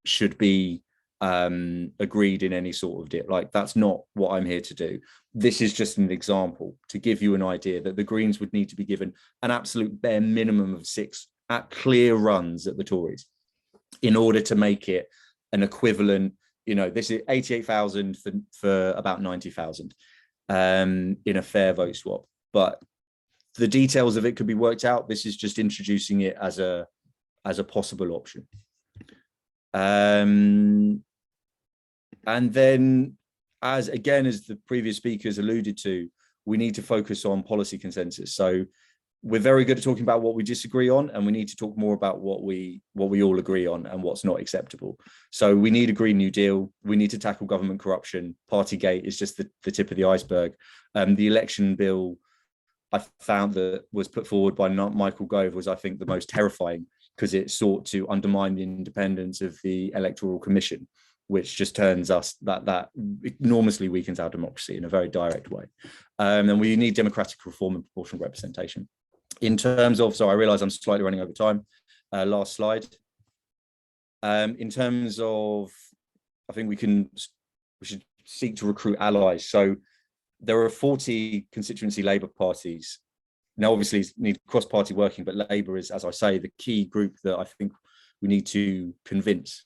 Speaker 6: should be agreed in any sort of deal. Like, that's not what I'm here to do. This is just an example to give you an idea that the Greens would need to be given an absolute bare minimum of 6 at clear runs at the Tories in order to make it an equivalent. You know, this is 88,000 for about 90,000 in a fair vote swap. But the details of it could be worked out. This is just introducing it as a possible option. And then, as the previous speakers alluded to, we need to focus on policy consensus. So we're very good at talking about what we disagree on, and we need to talk more about what we all agree on and what's not acceptable. So we need a Green New Deal. We need to tackle government corruption. Partygate is just the tip of the iceberg. The election bill I found that was put forward by Michael Gove was, I think, the most terrifying, because it sought to undermine the independence of the Electoral Commission, which just turns us that enormously weakens our democracy in a very direct way. And we need democratic reform and proportional representation. In terms of, so I realize I'm slightly running over time. Last slide. In terms of, I think we should seek to recruit allies. So there are 40 constituency Labour parties. Now, obviously, need cross-party working, but Labour is, as I say, the key group that I think we need to convince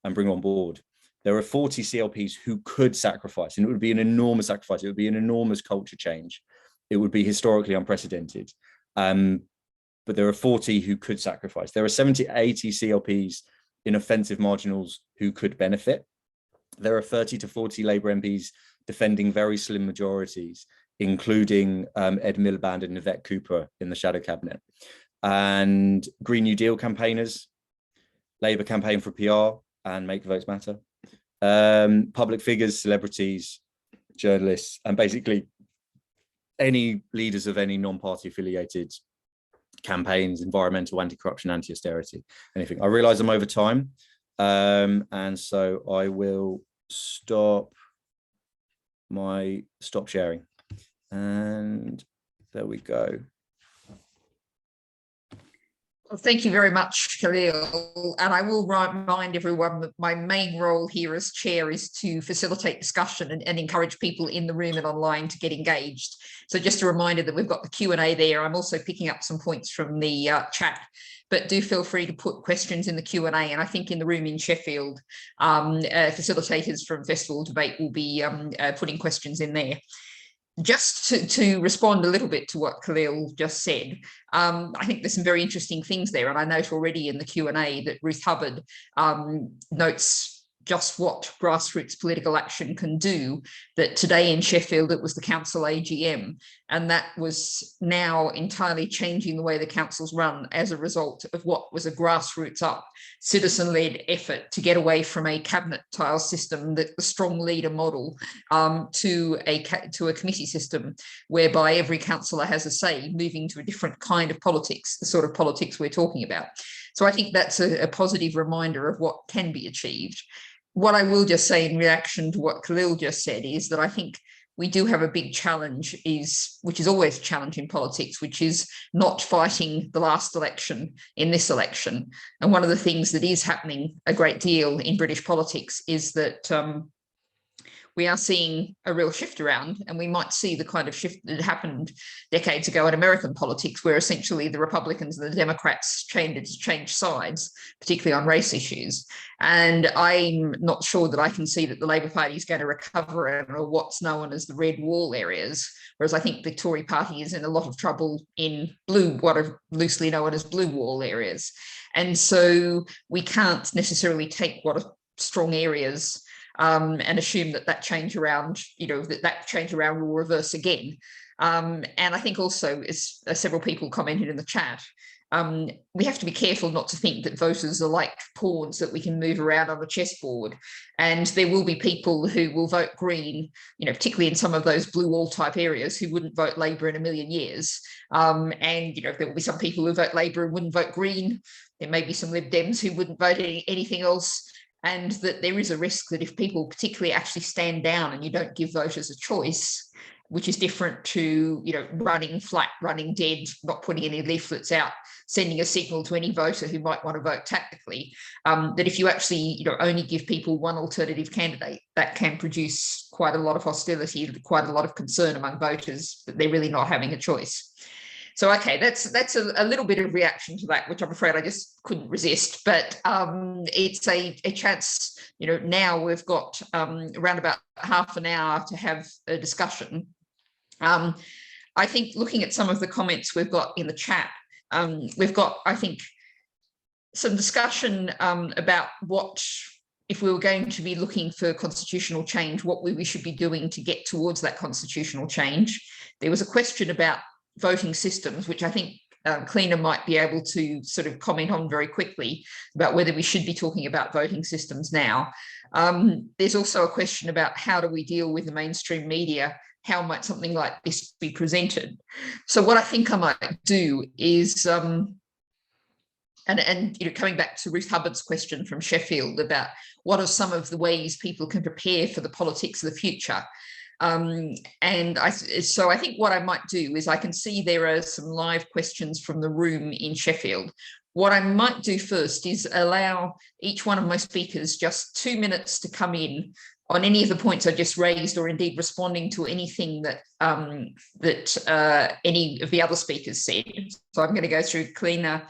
Speaker 6: and bring on board. There are 40 CLPs who could sacrifice, and it would be an enormous sacrifice. It would be an enormous culture change. It would be historically unprecedented. But there are 40 who could sacrifice. There are 70, 80 CLPs in offensive marginals who could benefit. There are 30 to 40 Labour MPs defending very slim majorities, including Ed Miliband and Yvette Cooper in the shadow cabinet. And Green New Deal campaigners, Labour campaign for PR and Make Votes Matter, public figures, celebrities, journalists, and basically any leaders of any non-party affiliated campaigns, environmental, anti-corruption, anti-austerity, anything. I realise I'm over time, and so I will stop sharing, and there we go.
Speaker 3: Well, thank you very much, Khalil. And I will remind everyone that my main role here as chair is to facilitate discussion and encourage people in the room and online to get engaged. So just a reminder that we've got the Q&A there. I'm also picking up some points from the chat, but do feel free to put questions in the Q&A. And I think in the room in Sheffield, facilitators from Festival Debate will be putting questions in there. Just to respond a little bit to what Khalil just said, I think there's some very interesting things there. And I note already in the Q&A that Ruth Hubbard notes just what grassroots political action can do, that today in Sheffield, it was the council AGM, and that was now entirely changing the way the councils run as a result of what was a grassroots up, citizen-led effort to get away from a cabinet tile system, the strong leader model, to a committee system whereby every councillor has a say, moving to a different kind of politics, the sort of politics we're talking about. So I think that's a positive reminder of what can be achieved. What I will just say in reaction to what Khalil just said is that I think we do have a big challenge, which is always a challenge in politics, which is not fighting the last election in this election. And one of the things that is happening a great deal in British politics is that we are seeing a real shift around, and we might see the kind of shift that happened decades ago in American politics, where essentially the Republicans and the Democrats changed sides, particularly on race issues. And I'm not sure that I can see that the Labour Party is going to recover in what's known as the red wall areas, whereas I think the Tory Party is in a lot of trouble in what are loosely known as blue wall areas. And so we can't necessarily take what are strong areas and assume that change around, that change around will reverse again. And I think also, as several people commented in the chat, we have to be careful not to think that voters are like pawns that we can move around on a chessboard. And there will be people who will vote Green, particularly in some of those blue wall type areas, who wouldn't vote Labour in a million years. And, there will be some people who vote Labour and wouldn't vote Green. There may be some Lib Dems who wouldn't vote anything else. And that there is a risk that if people particularly actually stand down and you don't give voters a choice, which is different to, running flat, running dead, not putting any leaflets out, sending a signal to any voter who might want to vote tactically, that if you actually, only give people one alternative candidate, that can produce quite a lot of hostility, quite a lot of concern among voters that they're really not having a choice. So, okay, that's a little bit of reaction to that, which I'm afraid I just couldn't resist. But it's a chance, now we've got around about half an hour to have a discussion. I think looking at some of the comments we've got in the chat, we've got, I think, some discussion about what, if we were going to be looking for constitutional change, what we should be doing to get towards that constitutional change. There was a question about voting systems, which I think Klina might be able to sort of comment on very quickly about whether we should be talking about voting systems now. There's also a question about how do we deal with the mainstream media? How might something like this be presented? So what I think I might do is, and coming back to Ruth Hubbard's question from Sheffield about what are some of the ways people can prepare for the politics of the future. So I think what I might do is I can see there are some live questions from the room in Sheffield. What I might do first is allow each one of my speakers just 2 minutes to come in on any of the points I just raised, or indeed responding to anything that any of the other speakers said. So I'm going to go through Klina,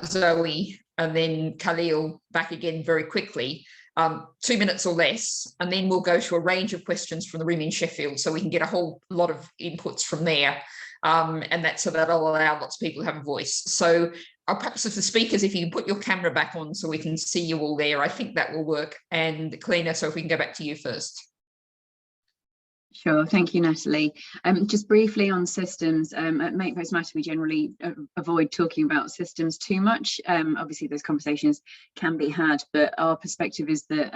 Speaker 3: Zoe, and then Khalil back again very quickly, 2 minutes or less, and then we'll go to a range of questions from the room in Sheffield, so we can get a whole lot of inputs from there, and that'll allow lots of people to have a voice. So perhaps if the speakers, if you can put your camera back on so we can see you all there, I think that will work. And Klina, so if we can go back to you first.
Speaker 4: Sure, thank you, Natalie. Just briefly on systems, at Make Votes Matter, we generally avoid talking about systems too much. Obviously, those conversations can be had, but our perspective is that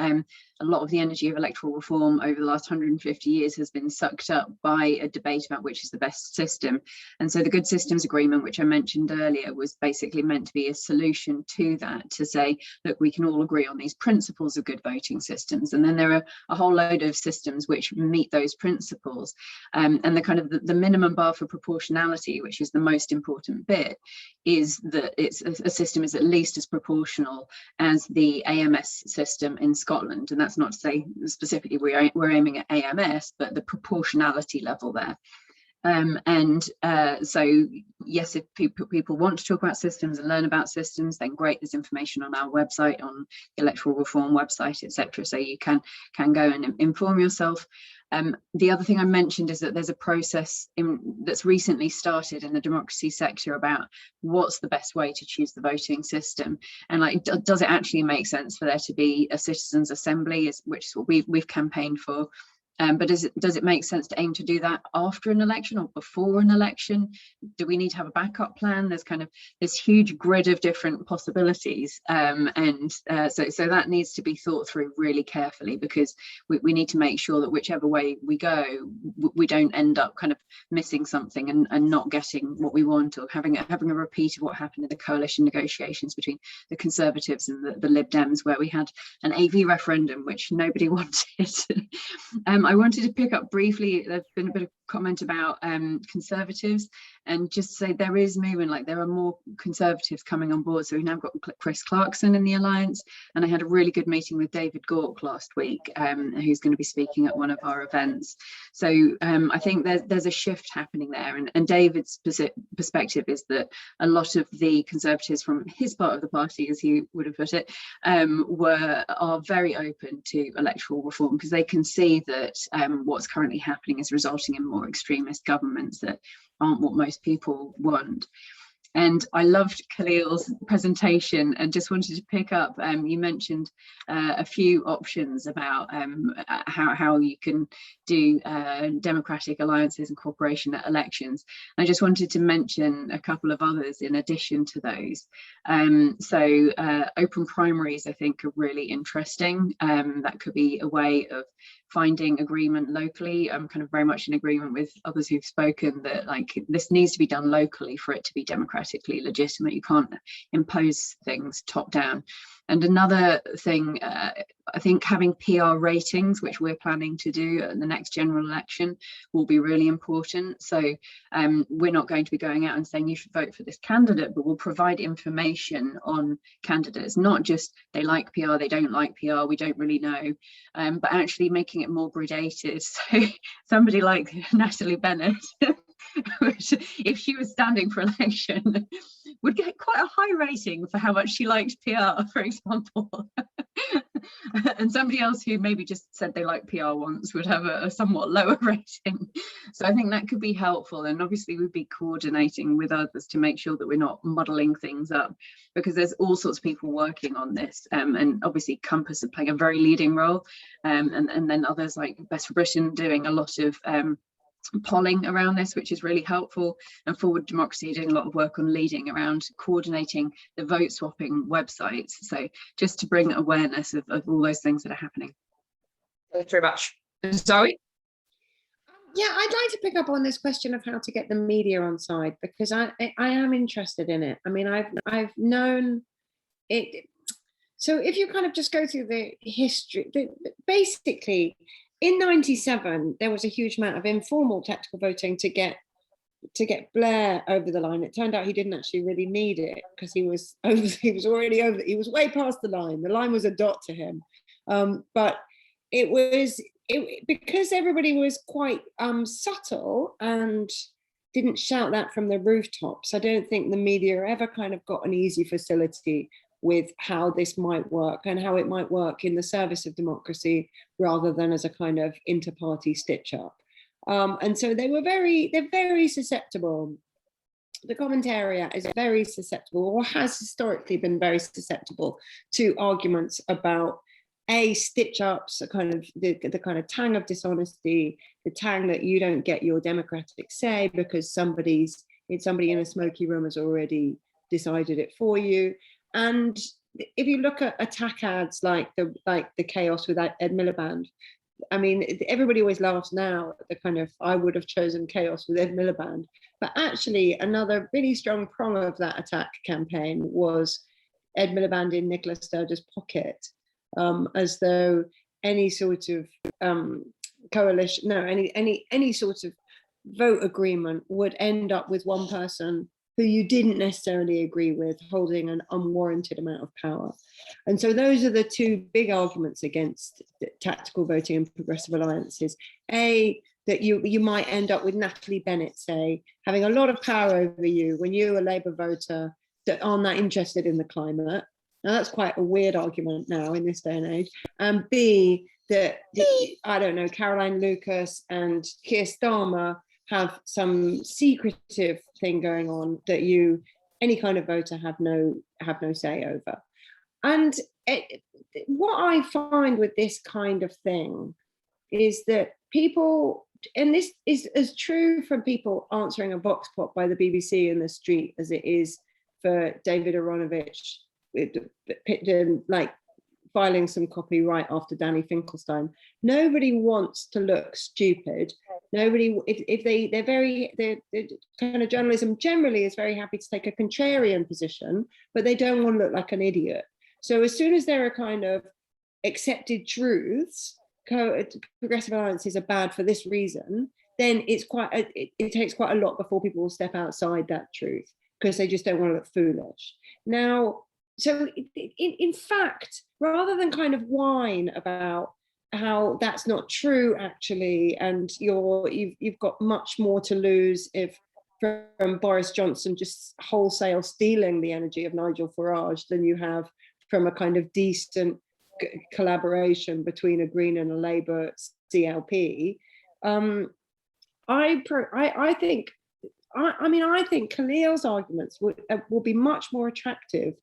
Speaker 4: a lot of the energy of electoral reform over the last 150 years has been sucked up by a debate about which is the best system. And so the Good Systems Agreement, which I mentioned earlier, was basically meant to be a solution to that, to say, look, we can all agree on these principles of good voting systems. And then there are a whole load of systems which meet those principles. And the kind of the minimum bar for proportionality, which is the most important bit, is that it's a system is at least as proportional as the AMS system in Scotland. And that's not to say specifically we're aiming at AMS, but the proportionality level there. So yes, if people want to talk about systems and learn about systems, then great, there's information on our website, on the electoral reform website, etc. So you can go and inform yourself. The other thing I mentioned is that there's a process that's recently started in the democracy sector about what's the best way to choose the voting system, and like, does it actually make sense for there to be a citizens' assembly, which is what we've campaigned for. But does it make sense to aim to do that after an election or before an election? Do we need to have a backup plan? There's kind of this huge grid of different possibilities, so that needs to be thought through really carefully, because we need to make sure that whichever way we go, we don't end up kind of missing something and not getting what we want, or having a repeat of what happened in the coalition negotiations between the Conservatives and the Lib Dems, where we had an AV referendum which nobody wanted. I wanted to pick up briefly, there's been a bit of comment about Conservatives, and just say there is movement, like there are more Conservatives coming on board. So we've now got Chris Clarkson in the Alliance, and I had a really good meeting with David Gork last week, who's going to be speaking at one of our events. So I think there's a shift happening there, and David's perspective is that a lot of the Conservatives from his part of the party, as he would have put it, are very open to electoral reform, because they can see that what's currently happening is resulting in more extremist governments that aren't what most people want. And I loved Khalil's presentation, and just wanted to pick up, you mentioned a few options about how you can do democratic alliances and cooperation at elections. I just wanted to mention a couple of others in addition to those. Open primaries, I think, are really interesting. That could be a way of finding agreement locally. I'm kind of very much in agreement with others who've spoken that like this needs to be done locally for it to be democratically legitimate. You can't impose things top down. And another thing, I think having PR ratings, which we're planning to do at the next general election, will be really important. So we're not going to be going out and saying you should vote for this candidate, but we'll provide information on candidates, not just they like PR, they don't like PR, we don't really know, but actually making it more gradated. So somebody like Natalie Bennett, which, if she was standing for election, would get quite a high rating for how much she liked PR, for example. And somebody else who maybe just said they like PR once would have a somewhat lower rating. So I think that could be helpful, and obviously we'd be coordinating with others to make sure that we're not muddling things up, because there's all sorts of people working on this, and obviously Compass are playing a very leading role, and then others like Best for Britain doing a lot of polling around this, which is really helpful, and Forward Democracy doing a lot of work on leading around coordinating the vote swapping websites. So just to bring awareness of all those things that are happening.
Speaker 3: Thanks very much. Zoe?
Speaker 5: Yeah, I'd like to pick up on this question of how to get the media on side, because I am interested in it. I mean, I've known it. So if you kind of just go through the history, basically, in '97, there was a huge amount of informal tactical voting to get Blair over the line. It turned out he didn't actually really need it, because he was already over. He was way past the line. The line was a dot to him. But it was because everybody was quite subtle and didn't shout that from the rooftops. I don't think the media ever kind of got an easy facility with how this might work and how it might work in the service of democracy rather than as a kind of inter-party stitch-up. And so they're very susceptible. The commentariat is very susceptible, or has historically been very susceptible, to arguments about stitch-ups, a kind of the kind of tang of dishonesty, the tang that you don't get your democratic say because somebody in a smoky room has already decided it for you. And if you look at attack ads like the chaos with Ed Miliband, I mean, everybody always laughs now at the kind of, I would have chosen chaos with Ed Miliband. But actually, another really strong prong of that attack campaign was Ed Miliband in Nicola Sturgeon's pocket, as though any sort of coalition, any sort of vote agreement would end up with one person who you didn't necessarily agree with holding an unwarranted amount of power. And so those are the two big arguments against tactical voting and progressive alliances. That you might end up with Natalie Bennett, say, having a lot of power over you when you're a Labour voter that aren't that interested in the climate. Now that's quite a weird argument now in this day and age. And B, that, I don't know, Caroline Lucas and Keir Starmer have some secretive thing going on that any kind of voter have no say over. And what I find with this kind of thing is that people, and this is as true for people answering a vox pop by the BBC in the street as it is for David Aronovich, like filing some copy right after Danny Finkelstein. Nobody wants to look stupid. Nobody, they're kind of journalism generally is very happy to take a contrarian position, but they don't want to look like an idiot. So as soon as there are kind of accepted truths, progressive alliances are bad for this reason, then it takes quite a lot before people will step outside that truth because they just don't want to look foolish. Now, so in fact, rather than kind of whine about how that's not true actually, and you've got much more to lose if from Boris Johnson just wholesale stealing the energy of Nigel Farage than you have from a kind of decent collaboration between a Green and a Labour CLP. I think Khalil's arguments will be much more attractive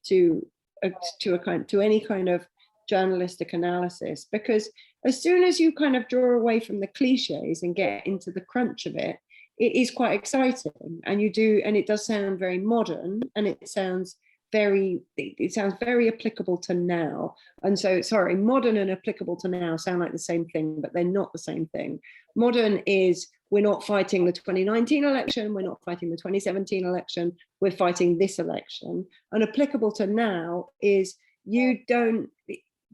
Speaker 5: to any kind of journalistic analysis, because as soon as you kind of draw away from the cliches and get into the crunch of it, it is quite exciting, and it does sound very modern, and it sounds very applicable to now. And so, sorry, modern and applicable to now sound like the same thing, but they're not the same thing. Modern is, we're not fighting the 2019 election, we're not fighting the 2017 election, we're fighting this election. And applicable to now is,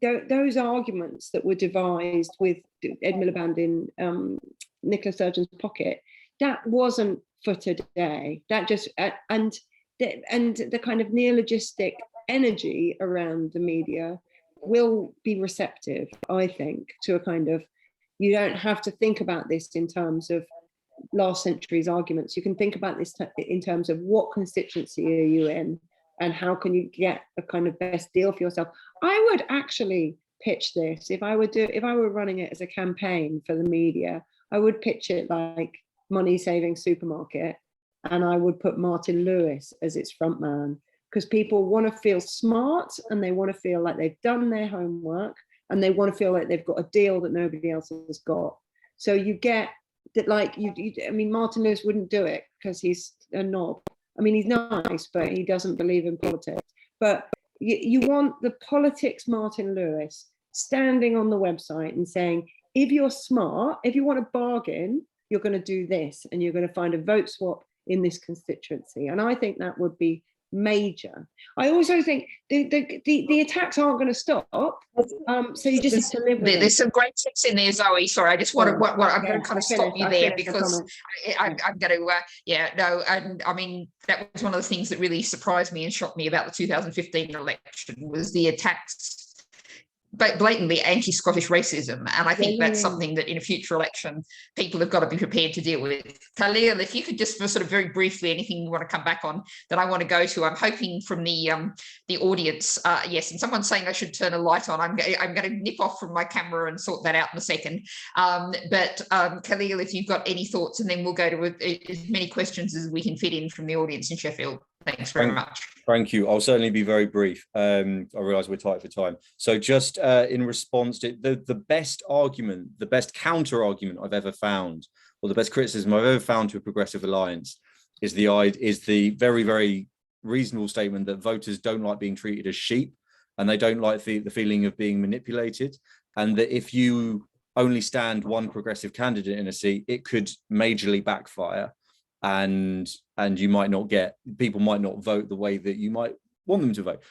Speaker 5: those arguments that were devised with Ed Miliband in Nicola Sturgeon's pocket, that wasn't for today. That just, and the kind of neologistic energy around the media will be receptive, I think, to a kind of, you don't have to think about this in terms of last century's arguments. You can think about this in terms of what constituency are you in and how can you get a kind of best deal for yourself. I would actually pitch this, if I were running it as a campaign for the media, I would pitch it like Money Saving Supermarket, and I would put Martin Lewis as its front man, because people want to feel smart and they want to feel like they've done their homework and they want to feel like they've got a deal that nobody else has got. So you get that, like, I mean, Martin Lewis wouldn't do it because he's a knob. I mean, he's nice, but he doesn't believe in politics. But you want the politics Martin Lewis standing on the website and saying, if you're smart, if you want a bargain, you're going to do this and you're going to find a vote swap in this constituency. And I think that would be major. I also think the attacks aren't going to stop. So you just have to live with it.
Speaker 3: There's some great tips in there, Zoe. Sorry, I just want to. I'm going to kind of stop you there because I'm going to. And I mean, that was one of the things that really surprised me and shocked me about the 2015 election was the attacks blatantly anti-Scottish racism, and I think that's something that in a future election people have got to be prepared to deal with. Khalil, if you could just sort of very briefly, anything you want to come back on that I want to go to. I'm hoping from the audience, yes, and someone's saying I should turn a light on. I'm going to nip off from my camera and sort that out in a second. But Khalil, if you've got any thoughts, and then we'll go to as many questions as we can fit in from the audience in Sheffield. Thanks very much.
Speaker 6: Thank you. I'll certainly be very brief. I realise we're tight for time. So just in response to the best argument, the best counter argument I've ever found, or the best criticism I've ever found to a progressive alliance is the very, very reasonable statement that voters don't like being treated as sheep, and they don't like the feeling of being manipulated, and that if you only stand one progressive candidate in a seat, it could majorly backfire. And you might not get, people might not vote the way that you might want them to vote,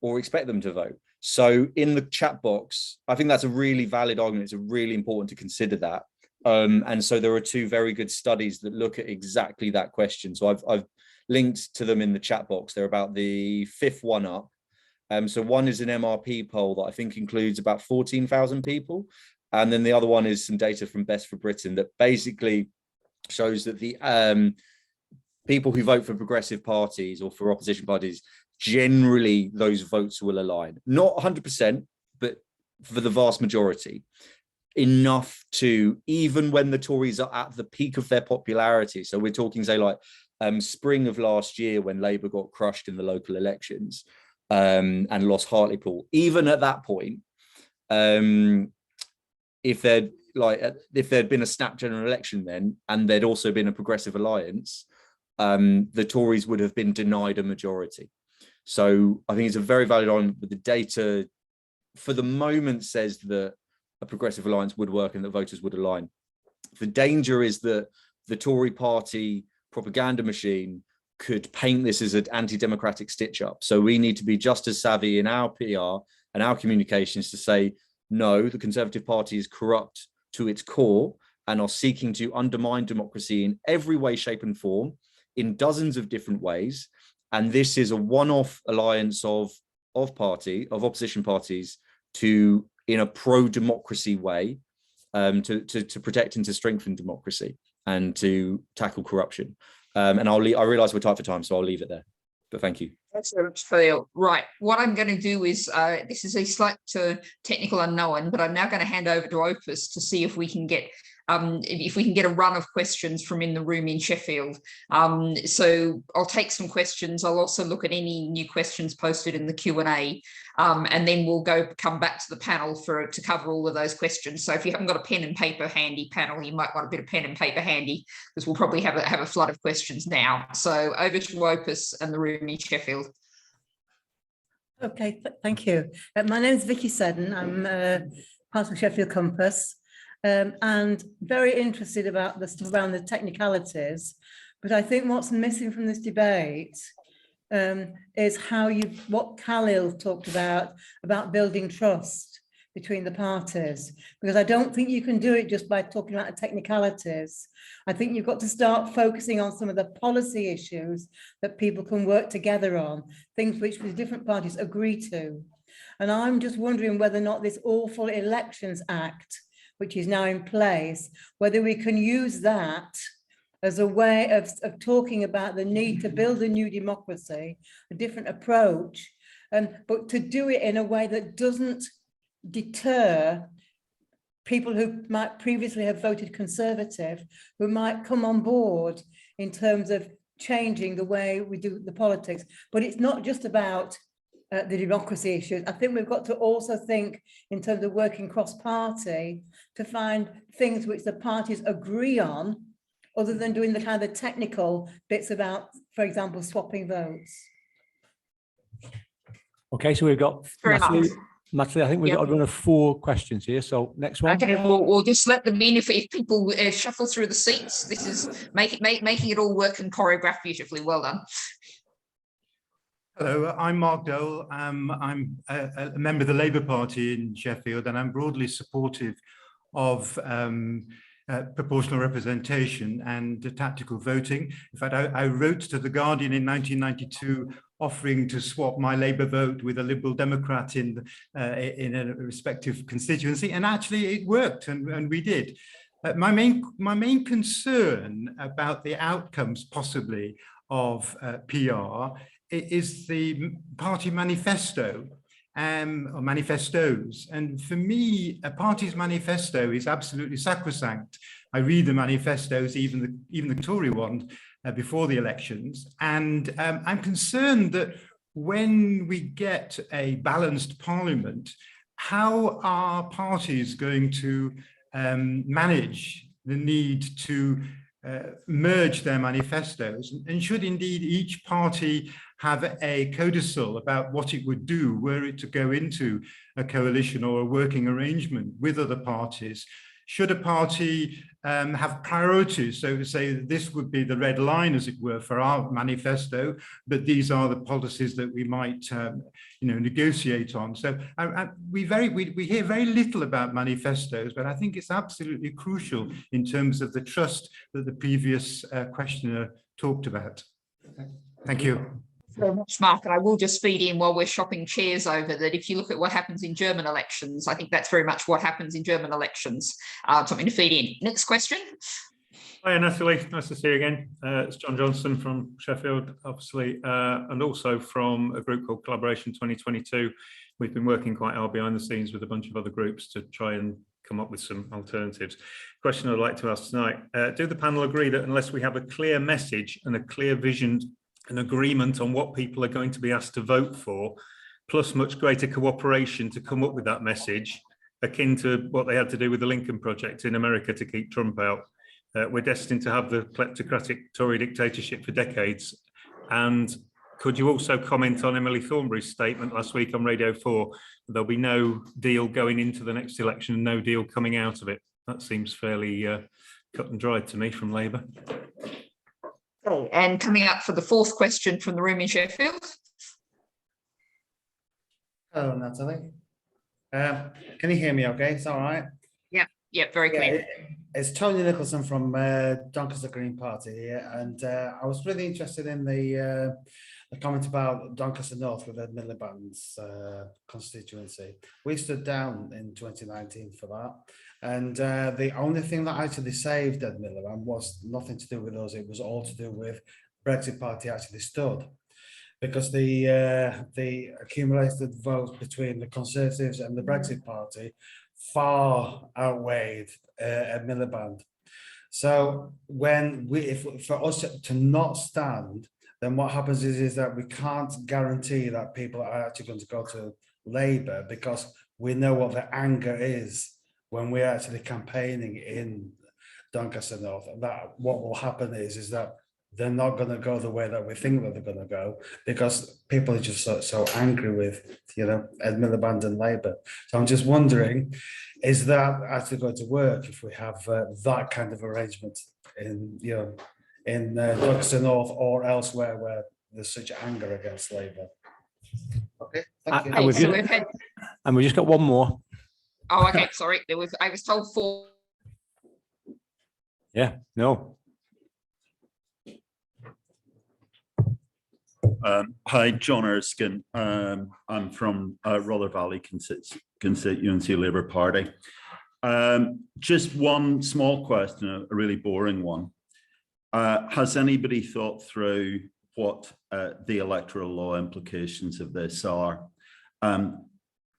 Speaker 6: or expect them to vote. So in the chat box, I think that's a really valid argument. It's really important to consider that. And so there are two very good studies that look at exactly that question. So I've linked to them in the chat box. They're about the fifth one up. So one is an MRP poll that I think includes about 14,000 people. And then the other one is some data from Best for Britain that basically shows that the people who vote for progressive parties or for opposition parties, generally those votes will align. Not 100%, but for the vast majority. Enough to, even when the Tories are at the peak of their popularity. So we're talking, say, like spring of last year when Labour got crushed in the local elections and lost Hartlepool. Even at that point, if there'd been a snap general election then, and there'd also been a progressive alliance, the Tories would have been denied a majority. So I think it's a very valid argument, but the data for the moment says that a progressive alliance would work and that voters would align. The danger is that the Tory party propaganda machine could paint this as an anti-democratic stitch-up. So we need to be just as savvy in our PR and our communications to say, no, the Conservative Party is corrupt to its core and are seeking to undermine democracy in every way, shape and form, in dozens of different ways. And this is a one-off alliance of opposition parties to, in a pro-democracy way, to protect and to strengthen democracy and to tackle corruption. And I realise we're tight for time, so I'll leave it there. But thank you.
Speaker 3: Thanks very much, Khalil. Right, what I'm going to do is, this is a slight technical unknown, but I'm now going to hand over to Opus to see if we can get a run of questions from in the room in Sheffield. So I'll take some questions. I'll also look at any new questions posted in the Q&A, and then we'll come back to the panel to cover all of those questions. So if you haven't got a pen and paper handy, panel, you might want a bit of pen and paper handy, because we'll probably have a flood of questions now. So over to Opus and the room in Sheffield.
Speaker 7: Okay, thank you. My name is Vicky Seddon. I'm part of Sheffield Compass. And very interested about the stuff around the technicalities, but I think what's missing from this debate is what Khalil talked about building trust between the parties, because I don't think you can do it just by talking about the technicalities. I think you've got to start focusing on some of the policy issues that people can work together on, things which the different parties agree to. And I'm just wondering whether or not this awful Elections Act, which is now in place, whether we can use that as a way of talking about the need to build a new democracy, a different approach, but to do it in a way that doesn't deter people who might previously have voted Conservative, who might come on board in terms of changing the way we do the politics. But it's not just about the democracy issues. I think we've got to also think in terms of working cross-party to find things which the parties agree on, other than doing the kind of technical bits about, for example, swapping votes.
Speaker 8: Okay, so we've got Natalie, I think we've got a run of 4 questions here. So next one.
Speaker 3: Okay, we'll just let them in if people shuffle through the seats. This is making it all work and choreograph beautifully. Well done.
Speaker 9: Hello, I'm Mark Dole. I'm a member of the Labour Party in Sheffield, and I'm broadly supportive of proportional representation and tactical voting. In fact, I wrote to The Guardian in 1992 offering to swap my Labour vote with a Liberal Democrat in a respective constituency, and actually it worked, and we did. My main concern about the outcomes possibly of PR is the party manifesto or manifestos. And for me, a party's manifesto is absolutely sacrosanct. I read the manifestos, even the Tory one, before the elections. And I'm concerned that when we get a balanced parliament, how are parties going to manage the need to merge their manifestos, and should indeed each party have a codicil about what it would do were it to go into a coalition or a working arrangement with other parties? Should a party have priorities? So to say that this would be the red line, as it were, for our manifesto, but these are the policies that we might, negotiate on. So we hear very little about manifestos, but I think it's absolutely crucial in terms of the trust that the previous questioner talked about. Thank you.
Speaker 3: Very much, Mark. And I will just feed in while we're shopping chairs over that if you look at what happens in German elections, I think that's very much what happens in German elections. Something to feed in. Next question.
Speaker 10: Hi, Natalie. Nice to see you again. It's John Johnson from Sheffield, obviously, and also from a group called Collaboration 2022. We've been working quite hard behind the scenes with a bunch of other groups to try and come up with some alternatives. Question I'd like to ask tonight, do the panel agree that unless we have a clear message and a clear vision, an agreement on what people are going to be asked to vote for, plus much greater cooperation to come up with that message, akin to what they had to do with the Lincoln Project in America to keep Trump out, we're destined to have the kleptocratic Tory dictatorship for decades? And could you also comment on Emily Thornberry's statement last week on Radio 4? There'll be no deal going into the next election, no deal coming out of it. That seems fairly cut and dried to me from Labour.
Speaker 3: Okay, and coming up for the fourth question from the room in Sheffield.
Speaker 11: Hello, Natalie. Can you hear me okay? It's all right?
Speaker 3: Yeah, very clear.
Speaker 11: It's Tony Nicholson from Doncaster Green Party here, and I was really interested in the comment about Doncaster North with Ed Miliband's constituency. We stood down in 2019 for that, and the only thing that actually saved Ed Miliband was nothing to do with us. It was all to do with Brexit Party actually stood, because the accumulated votes between the Conservatives and the Brexit Party far outweighed Ed Miliband. So when for us to not stand, then what happens is that we can't guarantee that people are actually going to go to Labour, because we know what the anger is when we're actually campaigning in Doncaster North. And that what will happen is that they're not going to go the way that we think that they're going to go, because people are just so angry with, Ed Miliband and Labour. So I'm just wondering, is that actually going to work if we have that kind of arrangement in, in Doncaster North or elsewhere where there's such anger against Labour? Okay, thank you.
Speaker 8: And we just got one more.
Speaker 3: Oh, okay, sorry. I was told 4.
Speaker 8: Yeah, no.
Speaker 12: Hi, John Erskine. I'm from Rother Valley Constituency Labour Party. Just one small question, a really boring one. Has anybody thought through what the electoral law implications of this are?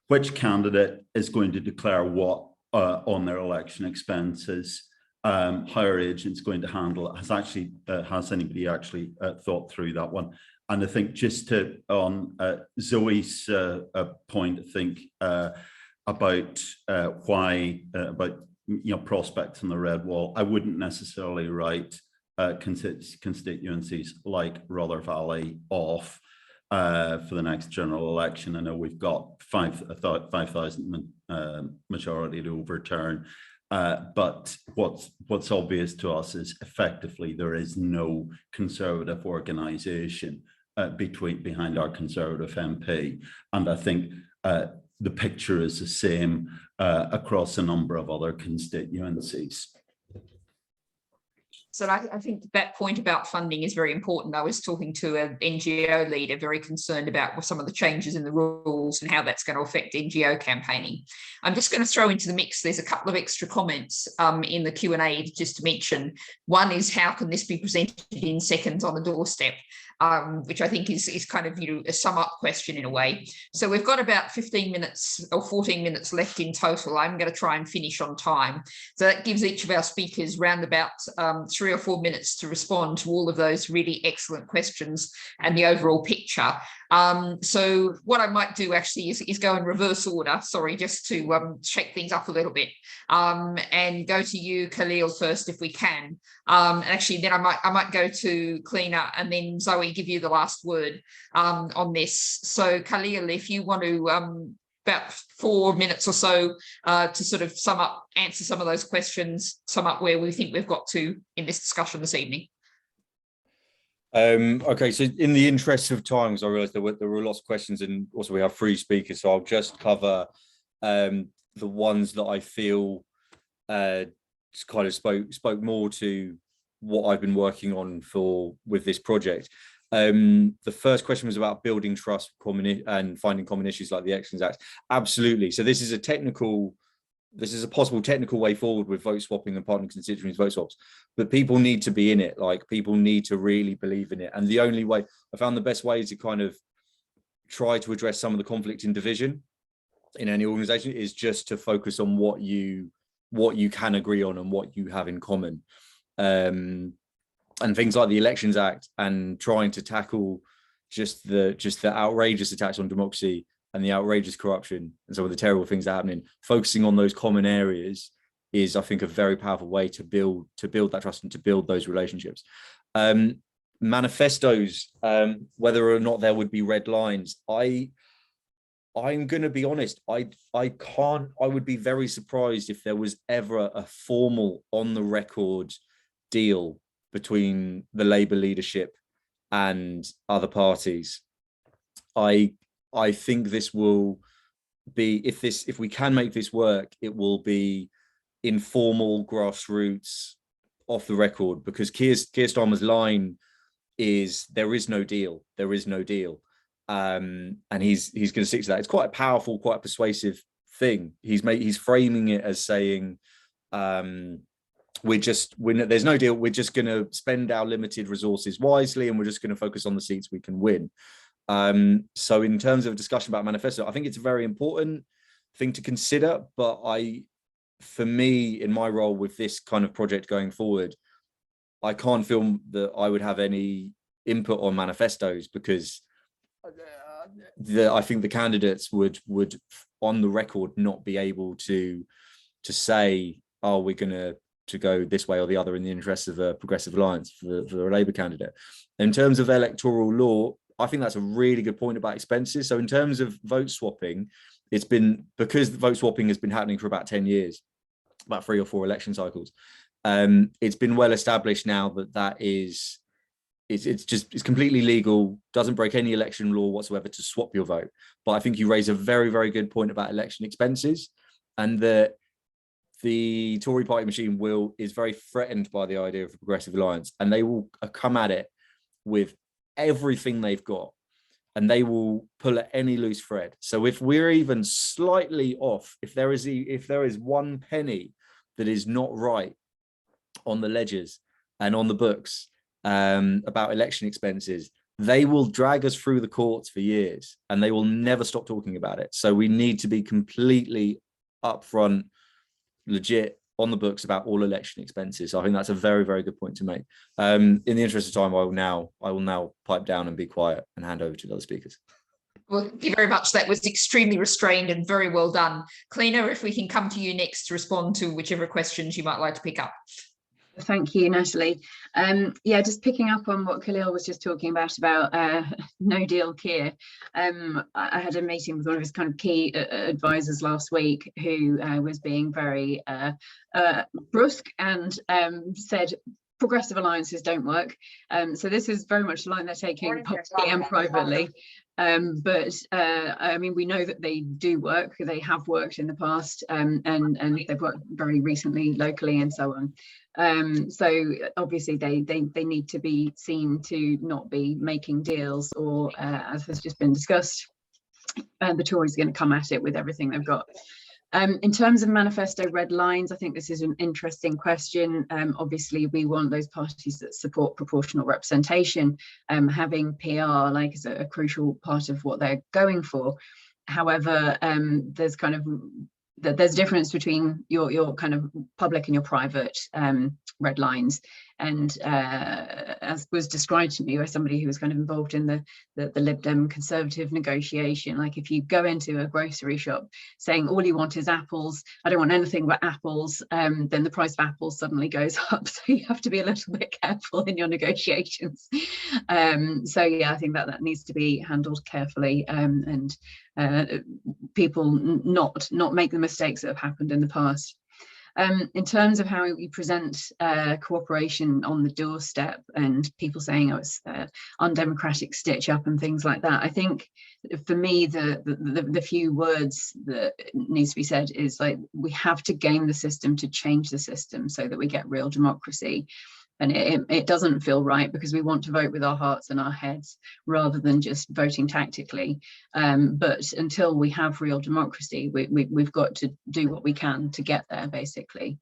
Speaker 12: Which candidate is going to declare what on their election expenses? How are agents going to handle it? Has anybody actually thought through that one? And I think just on Zoe's point, I think about prospects on the red wall, I wouldn't necessarily write constituencies like Rother Valley off for the next general election. I know we've got 5,000 majority to overturn. But what's obvious to us is effectively there is no Conservative organisation behind our Conservative MP, and I think the picture is the same across a number of other constituencies.
Speaker 3: So I think that point about funding is very important. I was talking to an NGO leader very concerned about some of the changes in the rules and how that's going to affect NGO campaigning. I'm just going to throw into the mix, there's a couple of extra comments in the Q&A just to mention. One is, how can this be presented in seconds on the doorstep? Which I think is kind of, you know, a sum up question in a way. So we've got about 15 minutes or 14 minutes left in total. I'm going to try and finish on time. So that gives each of our speakers round about 3 or 4 minutes to respond to all of those really excellent questions and the overall picture. So what I might do actually is go in reverse order, sorry, just to shake things up a little bit, and go to you, Khalil, first if we can. Actually, then I might go to Klina and then Zoe, give you the last word on this. So Khalil, if you want to about 4 minutes or so to sort of sum up, answer some of those questions, sum up where we think we've got to in this discussion this evening.
Speaker 6: Okay, so in the interest of time, because I realised there were lots of questions, and also we have 3 speakers, so I'll just cover the ones that I feel kind of spoke more to what I've been working on with this project. The first question was about building trust and finding common issues like the Elections Act. Absolutely. So this is a possible technical way forward with vote swapping and partner constituencies vote swaps, but people need to be in it. Like, people need to really believe in it. And the only way I found the best way to kind of try to address some of the conflict and division in any organization is just to focus on what you can agree on and what you have in common. And things like the Elections Act and trying to tackle just the outrageous attacks on democracy and the outrageous corruption and some of the terrible things that are happening, focusing on those common areas is, I think, a very powerful way to build that trust and to build those relationships. Manifestos, whether or not there would be red lines, I'm going to be honest, I would be very surprised if there was ever a formal on the record deal between the Labour leadership and other parties. I think this will be, if we can make this work, it will be informal, grassroots, off the record, because Keir Starmer's line is there is no deal, and he's going to stick to that. It's quite a powerful, quite a persuasive thing. He's framing it as saying, there's no deal, we're just going to spend our limited resources wisely, and we're just going to focus on the seats we can win. So in terms of discussion about manifesto, I think it's a very important thing to consider, but for me, in my role with this kind of project going forward, I can't feel that I would have any input on manifestos, because I think the candidates would on the record not be able to say, oh, we're going to go this way or the other in the interest of a progressive alliance for a Labour candidate. In terms of electoral law, I think that's a really good point about expenses. So in terms of vote swapping, because vote swapping has been happening for about 10 years, about 3 or 4 election cycles, it's been well established now that it's completely legal, doesn't break any election law whatsoever to swap your vote. But I think you raise a very, very good point about election expenses, and that the Tory party machine is very threatened by the idea of a progressive alliance, and they will come at it with everything they've got, and they will pull at any loose thread. So if we're even slightly off, if there is one penny that is not right on the ledgers and on the books about election expenses, they will drag us through the courts for years, and they will never stop talking about it. So we need to be completely upfront, legit, on the books about all election expenses. So I think that's a very, very good point to make. In the interest of time, I will now pipe down and be quiet and hand over to the other speakers.
Speaker 3: Well, thank you very much. That was extremely restrained and very well done. Klina, if we can come to you next to respond to whichever questions you might like to pick up.
Speaker 4: Thank you, Natalie. Yeah, just picking up on what Khalil was just talking about no deal Keir. I had a meeting with one of his kind of key advisors last week, who was being very brusque and said progressive alliances don't work. So this is very much the line they're taking publicly and privately. I mean, we know that they do work. They have worked in the past, and they've worked very recently locally and so on. So obviously they need to be seen to not be making deals, or as has just been discussed, the Tories are going to come at it with everything they've got. In terms of manifesto red lines, I think this is an interesting question. Obviously, we want those parties that support proportional representation, having PR like is a crucial part of what they're going for. However, there's kind of there's a difference between your kind of public and your private red lines. And as was described to me by somebody who was kind of involved in the Lib Dem Conservative negotiation, like if you go into a grocery shop saying all you want is apples, I don't want anything but apples, then the price of apples suddenly goes up. So you have to be a little bit careful in your negotiations. So yeah, I think that needs to be handled carefully, and people not make the mistakes that have happened in the past. In terms of how we present cooperation on the doorstep and people saying, oh, it's undemocratic stitch up and things like that, I think for me the few words that needs to be said is like, we have to game the system to change the system so that we get real democracy. And it doesn't feel right, because we want to vote with our hearts and our heads rather than just voting tactically. But until we have real democracy, we've got to do what we can to get there, basically.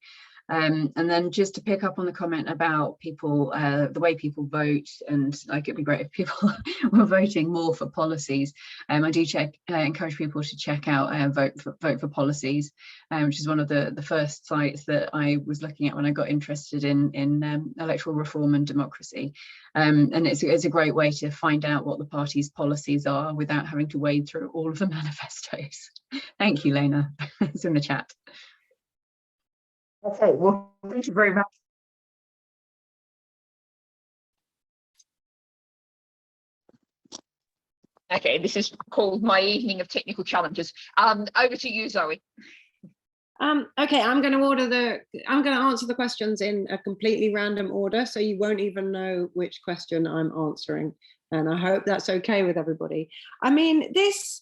Speaker 4: And then just to pick up on the comment about people, the way people vote, and like it'd be great if people were voting more for policies. I do encourage people to check out Vote for Policies, which is one of the first sites that I was looking at when I got interested in electoral reform and democracy. And it's a great way to find out what the party's policies are without having to wade through all of the manifestos. Thank you, Lena. It's in the chat.
Speaker 3: Okay, well, thank you very much. Okay, this is called my evening of technical challenges. Over to you, Zoe.
Speaker 5: Okay, I'm going to answer the questions in a completely random order, so you won't even know which question I'm answering, and I hope that's okay with everybody. I mean, this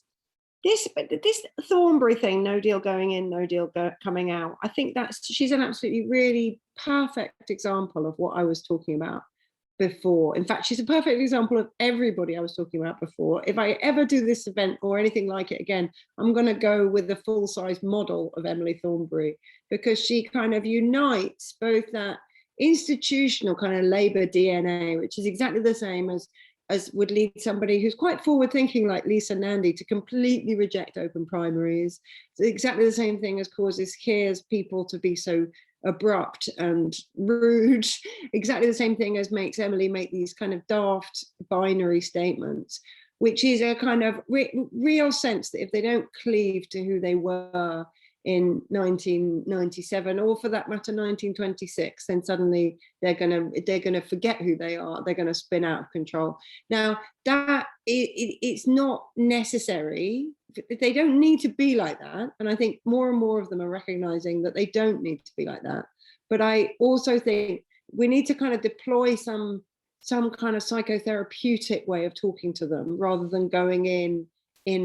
Speaker 5: Thornbury thing, no deal going in, no deal coming out, I think she's an absolutely really perfect example of what I was talking about before. In fact, she's a perfect example of everybody I was talking about before. If I ever do this event or anything like it again, I'm going to go with the full-size model of Emily Thornbury, because she kind of unites both that institutional kind of Labour DNA, which is exactly the same as would lead somebody who's quite forward thinking like Lisa Nandy to completely reject open primaries. It's exactly the same thing as causes Keir's people to be so abrupt and rude. Exactly the same thing as makes Emily make these kind of daft binary statements, which is a kind of real sense that if they don't cleave to who they were in 1997, or for that matter 1926, then suddenly they're gonna forget who they are. They're gonna spin out of control. Now that it's not necessary. They don't need to be like that, and I think more and more of them are recognizing that they don't need to be like that. But I also think we need to kind of deploy some kind of psychotherapeutic way of talking to them, rather than going in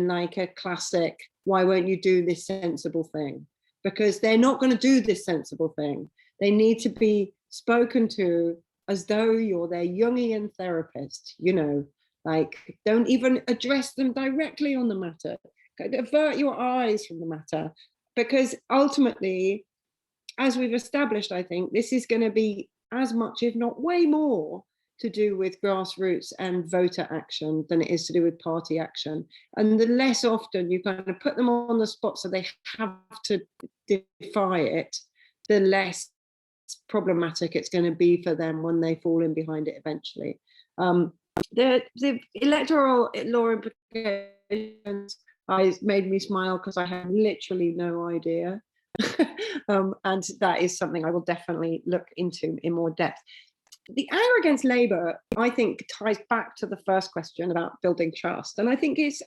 Speaker 5: like a classic, why won't you do this sensible thing? Because they're not going to do this sensible thing. They need to be spoken to as though you're their Jungian therapist, you know, like don't even address them directly on the matter. Avert your eyes from the matter, because ultimately, as we've established, I think this is going to be as much, if not way more, to do with grassroots and voter action than it is to do with party action. And the less often you kind of put them on the spot so they have to defy it, the less problematic it's going to be for them when they fall in behind it eventually. The electoral law implications made me smile because I had literally no idea. And that is something I will definitely look into in more depth. The anger against Labour, I think, ties back to the first question about building trust, and I think it's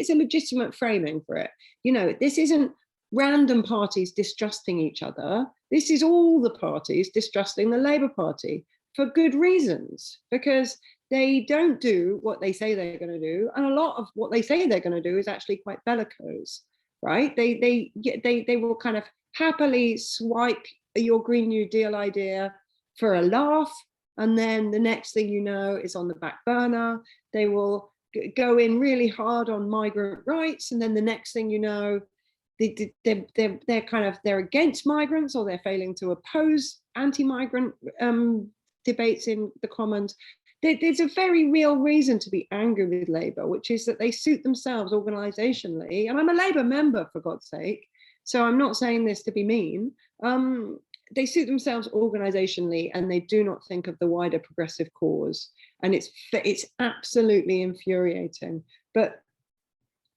Speaker 5: a legitimate framing for it. You know, this isn't random parties distrusting each other. This is all the parties distrusting the Labour Party
Speaker 13: for good reasons, because they don't do what they say they're going to do, and a lot of what they say they're going to do is actually quite bellicose, right? They will kind of happily swipe your Green New Deal idea for a laugh, and then the next thing you know, it's on the back burner. They will go in really hard on migrant rights, and then the next thing you know, they're against migrants, or they're failing to oppose anti-migrant debates in the Commons. There's a very real reason to be angry with Labour, which is that they suit themselves organisationally, and I'm a Labour member, for God's sake, so I'm not saying this to be mean. They suit themselves organisationally, and they do not think of the wider progressive cause, and it's absolutely infuriating. But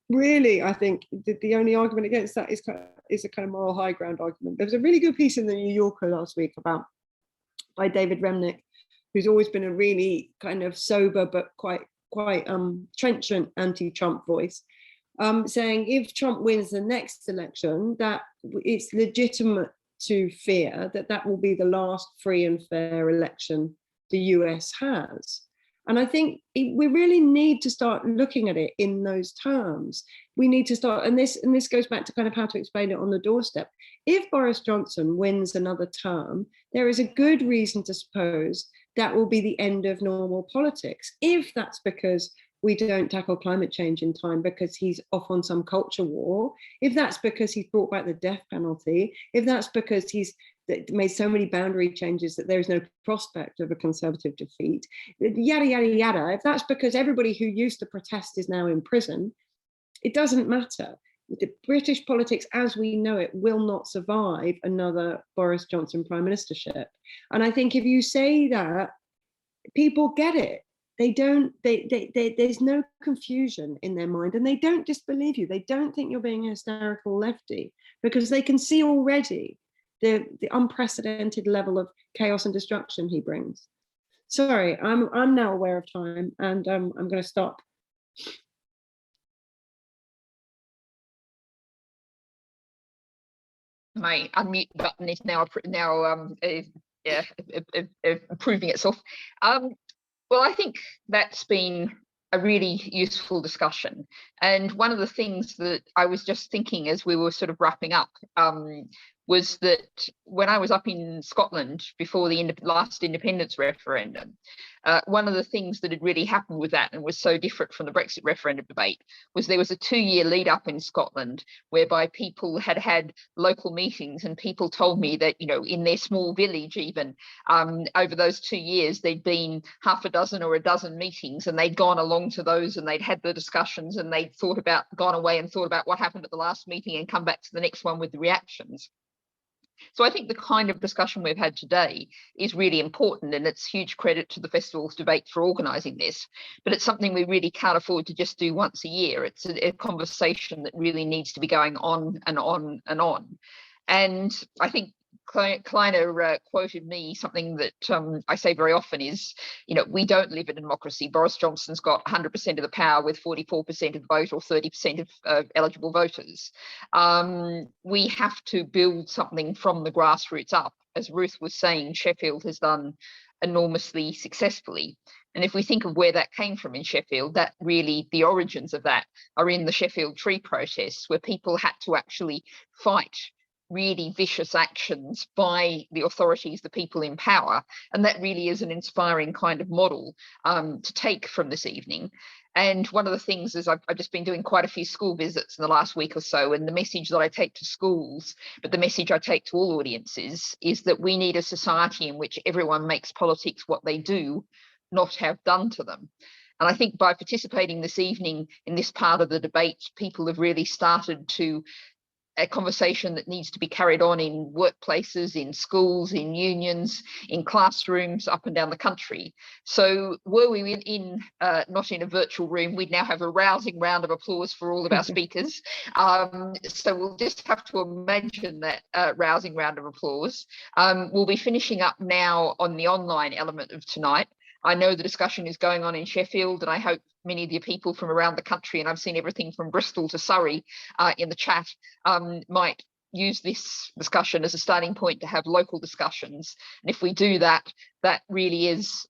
Speaker 13: really, I think the only argument against that is a kind of moral high ground argument. There was a really good piece in the New Yorker last week by David Remnick, who's always been a really kind of sober but quite trenchant anti-Trump voice, saying if Trump wins the next election, that it's legitimate to fear that will be the last free and fair election the US has. And I think we really need to start looking at it in those terms. We need to start, and this goes back to kind of how to explain it on the doorstep. If Boris Johnson wins another term, there is a good reason to suppose that will be the end of normal politics. If that's because we don't tackle climate change in time because he's off on some culture war, if that's because he's brought back the death penalty, if that's because he's made so many boundary changes that there is no prospect of a Conservative defeat, yada, yada, yada. If that's because everybody who used to protest is now in prison, it doesn't matter. The British politics as we know it will not survive another Boris Johnson prime ministership. And I think if you say that, people get it. There's no confusion in their mind, and they don't disbelieve you. They don't think you're being a hysterical lefty, because they can see already the unprecedented level of chaos and destruction he brings. Sorry, I'm now aware of time, and I'm going to stop.
Speaker 3: My unmute button is now improving itself. Well, I think that's been a really useful discussion. And one of the things that I was just thinking as we were sort of wrapping up was that when I was up in Scotland before the last independence referendum, one of the things that had really happened with that and was so different from the Brexit referendum debate was there was a 2-year lead up in Scotland whereby people had local meetings, and people told me that, you know, in their small village even, over those 2 years, there'd been half a dozen or a dozen meetings, and they'd gone along to those and they'd had the discussions, and they'd gone away and thought about what happened at the last meeting and come back to the next one with the reactions. So I think the kind of discussion we've had today is really important, and it's huge credit to the festival's debate for organising this. But it's something we really can't afford to just do once a year. It's a conversation that really needs to be going on and on and on. And I think Klina quoted me something that I say very often is, you know, we don't live in a democracy. Boris Johnson's got 100% of the power with 44% of the vote or 30% of eligible voters. We have to build something from the grassroots up. As Ruth was saying, Sheffield has done enormously successfully. And if we think of where that came from in Sheffield, that really, the origins of that are in the Sheffield tree protests, where people had to actually fight really vicious actions by the authorities, the people in power. And that really is an inspiring kind of model to take from this evening. And one of the things is I've just been doing quite a few school visits in the last week or so, and the message that I take to schools, but the message I take to all audiences, is that we need a society in which everyone makes politics what they do, not have done to them. And I think by participating this evening in this part of the debate, people have really started to a conversation that needs to be carried on in workplaces, in schools, in unions, in classrooms up and down the country. So were we not in a virtual room, we'd now have a rousing round of applause for all of our speakers. So we'll just have to imagine that rousing round of applause. We'll be finishing up now on the online element of tonight. I know the discussion is going on in Sheffield, and I hope many of the people from around the country, and I've seen everything from Bristol to Surrey in the chat, might use this discussion as a starting point to have local discussions. And if we do that, that really is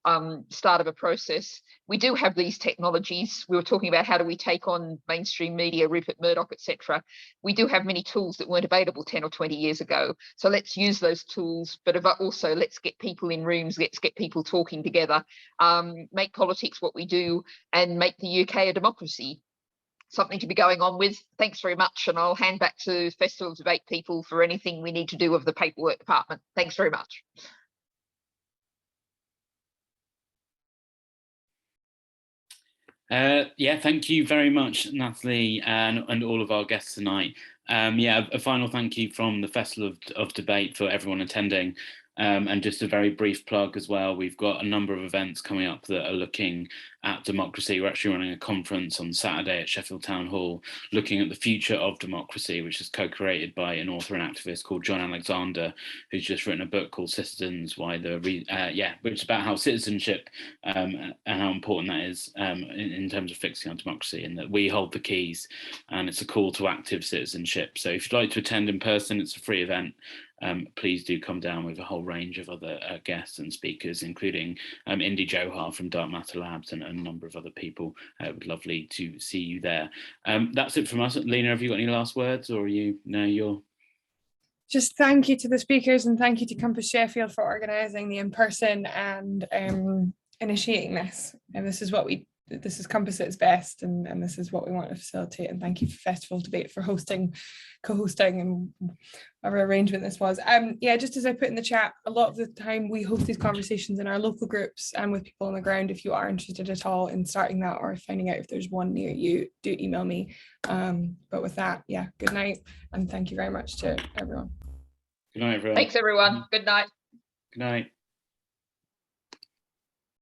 Speaker 3: start of a process. We do have these technologies. We were talking about how do we take on mainstream media, Rupert Murdoch, etc. We do have many tools that weren't available 10 or 20 years ago. So let's use those tools, but also let's get people in rooms, let's get people talking together, make politics what we do, and make the UK a democracy. Something to be going on with. Thanks very much, and I'll hand back to Festival Debate people for anything we need to do with the paperwork department. Thanks very much.
Speaker 1: Yeah, thank you very much, Natalie, and all of our guests tonight. Yeah, a final thank you from the Festival of Debate for everyone attending. And just a very brief plug as well, we've got a number of events coming up that are looking at democracy. We're actually running a conference on Saturday at Sheffield Town Hall looking at the future of democracy, which is co-created by an author and activist called John Alexander, who's just written a book called Citizens, which is about how citizenship and how important that is in terms of fixing our democracy, and that we hold the keys, and it's a call to active citizenship. So if you'd like to attend in person, it's a free event. Please do come down with a whole range of other guests and speakers, including Indy Johar from Dark Matter Labs and a number of other people. It would be lovely to see you there. That's it from us. Lena, have you got any last words, or you're...
Speaker 2: Just thank you to the speakers, and thank you to Campus Sheffield for organising the in-person and initiating this. And this is Campus at its best, and this is what we want to facilitate. And thank you for Festival Debate for co-hosting and whatever arrangement this was. Yeah, just as I put in the chat, a lot of the time we host these conversations in our local groups and with people on the ground. If you are interested at all in starting that or finding out if there's one near you, do email me. But with that, yeah, good night, and thank you very much to everyone.
Speaker 1: Good night, everyone.
Speaker 3: Thanks, everyone. Good night.
Speaker 1: Good night.